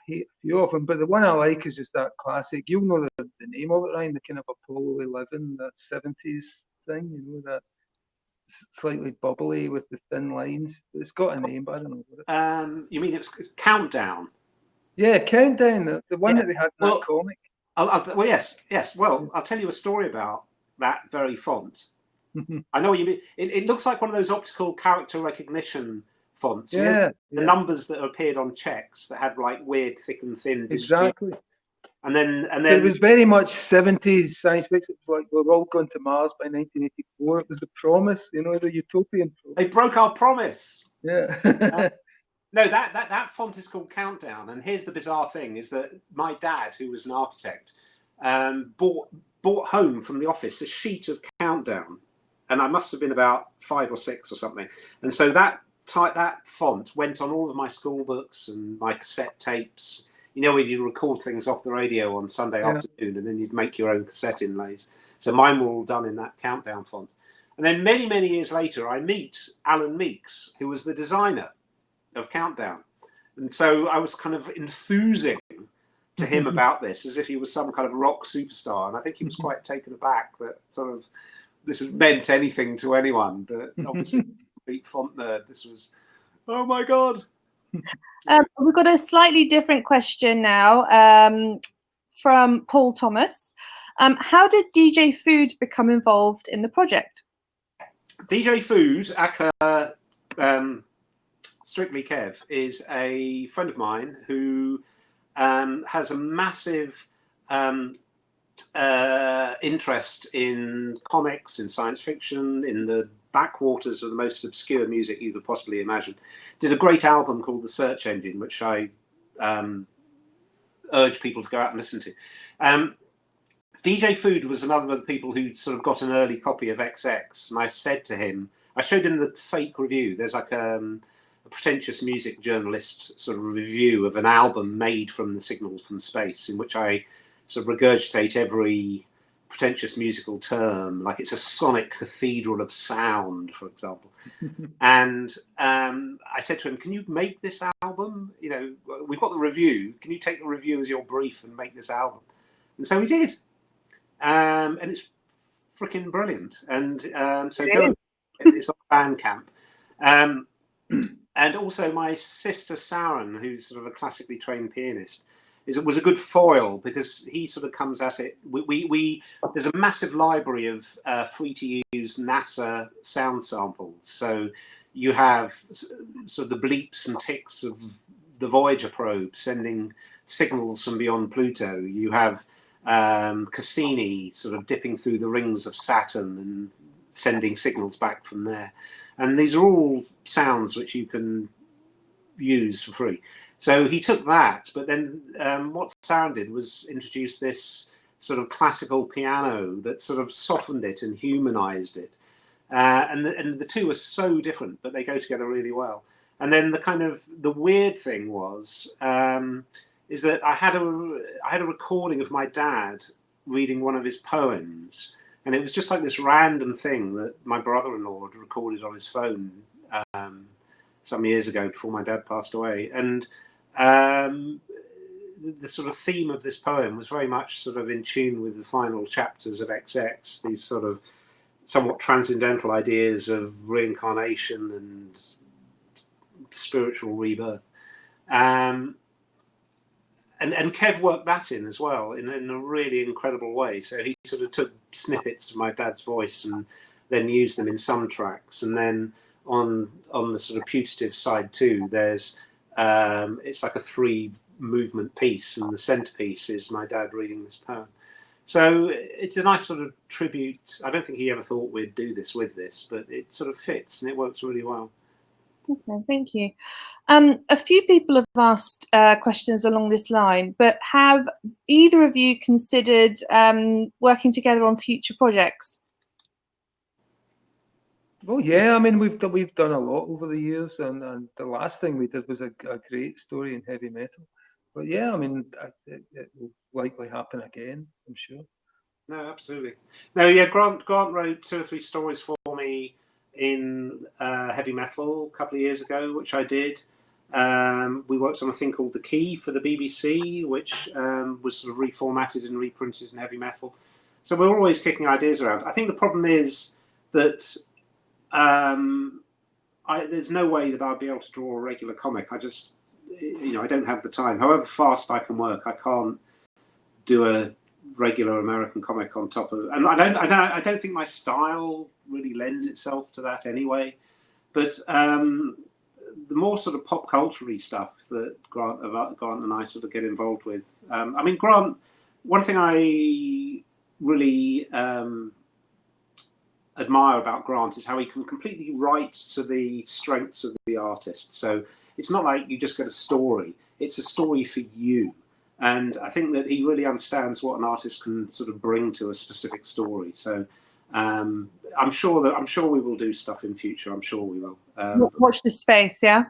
hate a few of them, but the one I like is just that classic. You'll know the name of it, Ryan, the kind of Apollo 11, that 70s thing, that slightly bubbly with the thin lines. It's got a name, but I don't know what it is. You mean it's Countdown? Yeah, Countdown, the one that they had in that comic. Well, yes. Well, I'll tell you a story about that very font. I know what you mean. It looks like one of those optical character recognition fonts. Yeah, the numbers that appeared on checks that had like weird thick and thin. Exactly. And then it was very much 70s science fiction. It was like we're all going to Mars by 1984. It was the promise, the utopian promise. They broke our promise. Yeah. No, that font is called Countdown. And here's the bizarre thing: is that my dad, who was an architect, bought home from the office a sheet of Countdown, and I must have been about 5 or 6 or something. And so that font went on all of my school books and my cassette tapes. Where you record things off the radio on Sunday afternoon, and then you'd make your own cassette inlays. So mine were all done in that Countdown font. And then many, many years later, I meet Alan Meeks, who was the designer of Countdown. And so I was kind of enthusing to him about this as if he was some kind of rock superstar. And I think he was quite taken aback that sort of this has meant anything to anyone. But obviously, complete font nerd, this was, oh my God. We've got a slightly different question now from Paul Thomas. How did DJ Food become involved in the project? DJ Food, aka Strictly Kev, is a friend of mine who has a massive interest in comics, in science fiction, in the backwaters of the most obscure music you could possibly imagine. Did a great album called The Search Engine, which I urge people to go out and listen to. DJ Food was another of the people who sort of got an early copy of XX, and I said to him, I showed him the fake review. There's like a pretentious music journalist sort of review of an album made from the signals from space, in which I sort of regurgitate every pretentious musical term, like it's a sonic cathedral of sound, for example. And I said to him, can you make this album? You know, we've got the review. Can you take the review as your brief and make this album? And so he did. And it's freaking brilliant. And so go, it's on Bandcamp. And also my sister Saren, who's sort of a classically trained pianist, was a good foil because he sort of comes at it. There's a massive library of free to use NASA sound samples. So you have sort of the bleeps and ticks of the Voyager probe sending signals from beyond Pluto. You have Cassini sort of dipping through the rings of Saturn and sending signals back from there. And these are all sounds which you can use for free. So he took that, but then what Saren did was introduce this sort of classical piano that sort of softened it and humanized it. And the two are so different, but they go together really well. And then the weird thing was, is that I had a recording of my dad reading one of his poems, and it was just like this random thing that my brother-in-law had recorded on his phone some years ago before my dad passed away. And the sort of theme of this poem was very much sort of in tune with the final chapters of XX, these sort of somewhat transcendental ideas of reincarnation and spiritual rebirth. And Kev worked that in as well in a really incredible way. So he sort of took snippets of my dad's voice and then used them in some tracks. And then on the sort of putative side too, there's it's like a 3-movement piece, and the centerpiece is my dad reading this poem. So it's a nice sort of tribute. I don't think he ever thought we'd do this with this, but it sort of fits and it works really well. Okay, thank you. A few people have asked questions along this line, but have either of you considered working together on future projects? Oh yeah, I mean we've done a lot over the years, and the last thing we did was a great story in heavy metal. But yeah, I mean it will likely happen again, I'm sure. No, absolutely. No, yeah, Grant wrote 2 or 3 stories for me in heavy metal a couple of years ago, which I did. We worked on a thing called The Key for the BBC, which was sort of reformatted and reprinted in heavy metal. So we're always kicking ideas around. I think the problem is that there's no way that I'll be able to draw a regular comic. I just, I don't have the time. However fast I can work, I can't do a regular American comic on top of, and I don't think my style really lends itself to that anyway. But the more sort of pop culture-y stuff that Grant and I sort of get involved with. I mean, Grant, one thing I really admire about Grant is how he can completely write to the strengths of the artist. So it's not like you just get a story; it's a story for you. And I think that he really understands what an artist can sort of bring to a specific story. So I'm sure we will do stuff in future. I'm sure we will. Watch this space, yeah.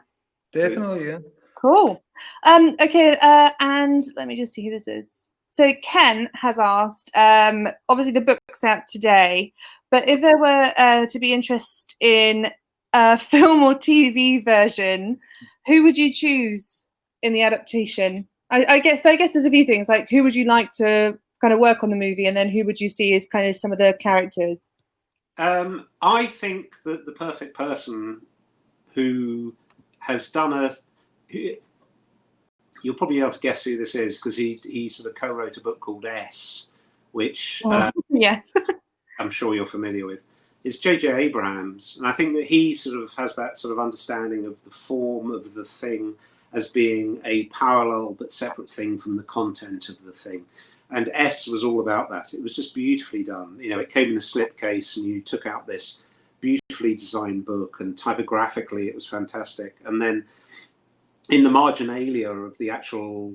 Definitely, yeah. Cool. Okay, and let me just see who this is. So Ken has asked. Obviously, the book's out today, but if there were to be interest in a film or TV version, who would you choose in the adaptation? I guess there's a few things, like who would you like to kind of work on the movie, and then who would you see as kind of some of the characters? I think that the perfect person who has done a you'll probably be able to guess who this is, because he sort of co-wrote a book called S, which yeah, I'm sure you're familiar with. It's J.J. Abrams, and I think that he sort of has that sort of understanding of the form of the thing as being a parallel but separate thing from the content of the thing. And S was all about that. It was just beautifully done. You know, it came in a slipcase, and you took out this beautifully designed book, and typographically it was fantastic. And then in the marginalia of the actual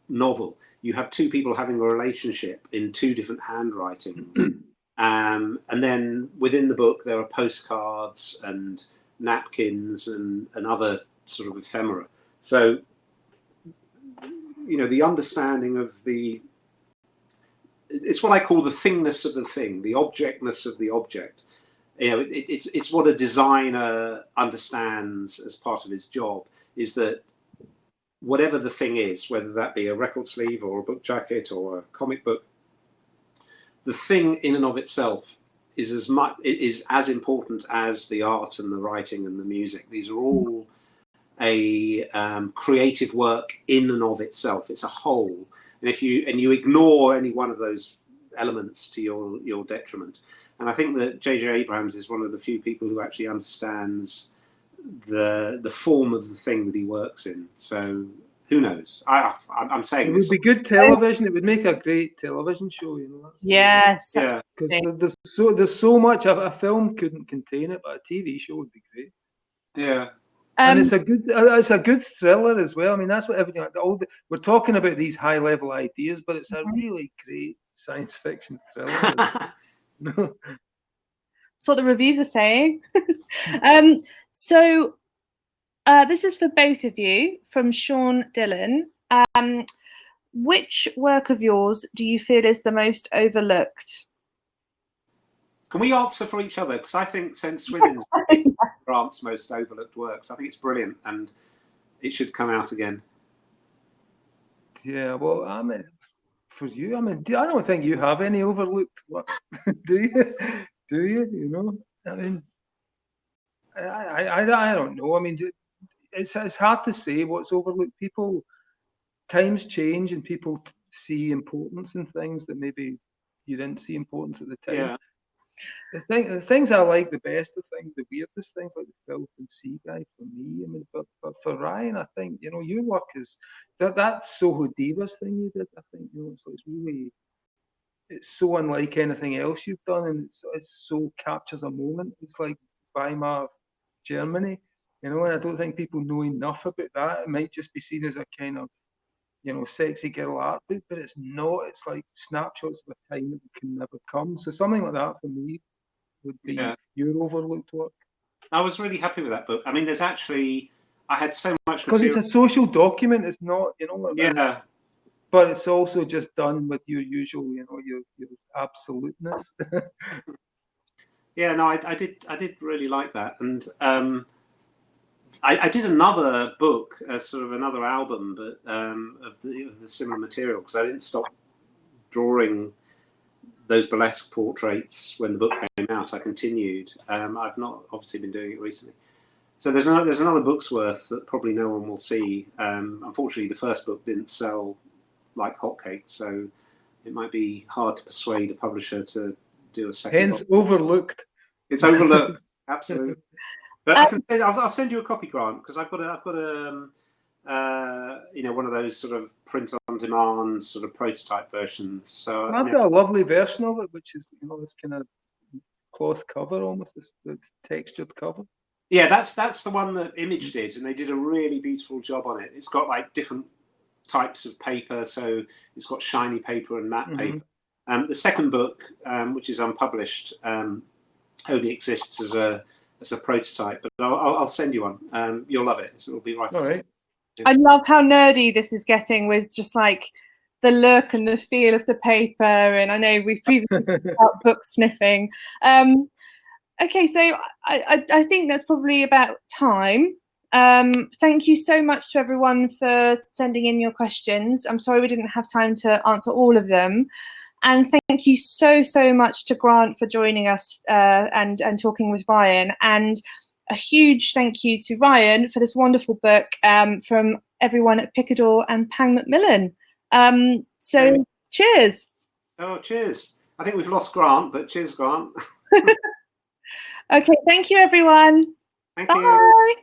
novel, you have two people having a relationship in two different handwritings. And then within the book, there are postcards and napkins and other sort of ephemera. So, you know, the understanding of it's what I call the thingness of the thing, the objectness of the object. You know, it's what a designer understands as part of his job, is that whatever the thing is, whether that be a record sleeve or a book jacket or a comic book, the thing in and of itself is as important as the art and the writing and the music. These are all a creative work in and of itself. It's a whole, and if you ignore any one of those elements to your detriment. And I think that J.J. Abrams is one of the few people who actually understands the form of the thing that he works in. So who knows? I'm saying it would be good television. It would make a great television show, you know. Yes, yeah. Because there's so much. A film couldn't contain it, but a TV show would be great. Yeah. And it's a good thriller as well. I mean, that's what everything. We're talking about these high level ideas, but it's a really great science fiction thriller. That's what the reviews are saying. So this is for both of you, from Sean Dillon. Which work of yours do you feel is the most overlooked? Can we answer for each other? Because I think St. Swithin's Grant's most overlooked works. I think it's brilliant, and it should come out again. Yeah, well, I mean, for you, I mean, I don't think you have any overlooked work, do you? Do you? You know, I mean, I don't know. I mean, it's hard to say what's overlooked. Times change, and people see importance in things that maybe you didn't see importance at the time. Yeah. The things I like the best, the weirdest things, like the Filth and Sea guy for me. I mean, but for Ryan, I think, you know, your work is that Soho Divas thing you did. I think, you know, it's really, it's so unlike anything else you've done, and it's so captures a moment. It's like Weimar, Germany, you know, and I don't think people know enough about that. It might just be seen as a kind of, you know, sexy girl art book, but it's not. It's like snapshots of a time that can never come. So something like that for me would be your overlooked work. I was really happy with that book. I mean, I had so much because material. it's a social document. It's not, you know, Yeah. But it's also just done with your usual, you know, your absoluteness. Yeah, no, I did really like that, and I did another book, sort of another album, but of the similar material, because I didn't stop drawing those burlesque portraits when the book came out. I continued. I've not obviously been doing it recently. So there's another book's worth that probably no one will see. Unfortunately, the first book didn't sell like hotcakes, so it might be hard to persuade a publisher to do a second. Hence, overlooked. It's overlooked, absolutely. But I'll send you a copy, Grant, because I've got a you know, one of those sort of print on demand sort of prototype versions. So I've got a lovely version of it, which is, you know, this kind of cloth cover, almost this textured cover. Yeah, that's the one that Image did, and they did a really beautiful job on it. It's got like different types of paper, so it's got shiny paper and matte paper. The second book, which is unpublished, only exists as a prototype, but I'll send you one. You'll love it. So it'll be right. All right. I love how nerdy this is getting, with just like the look and the feel of the paper. And I know we've previously talked about book sniffing. Okay, so I think that's probably about time. Thank you so much to everyone for sending in your questions. I'm sorry we didn't have time to answer all of them. And thank you so much to Grant for joining us and talking with Rian. And a huge thank you to Rian for this wonderful book from everyone at Picador and Pang Macmillan. So cheers. Oh, cheers. I think we've lost Grant, but cheers, Grant. Okay, thank you, everyone. Thank Bye. you.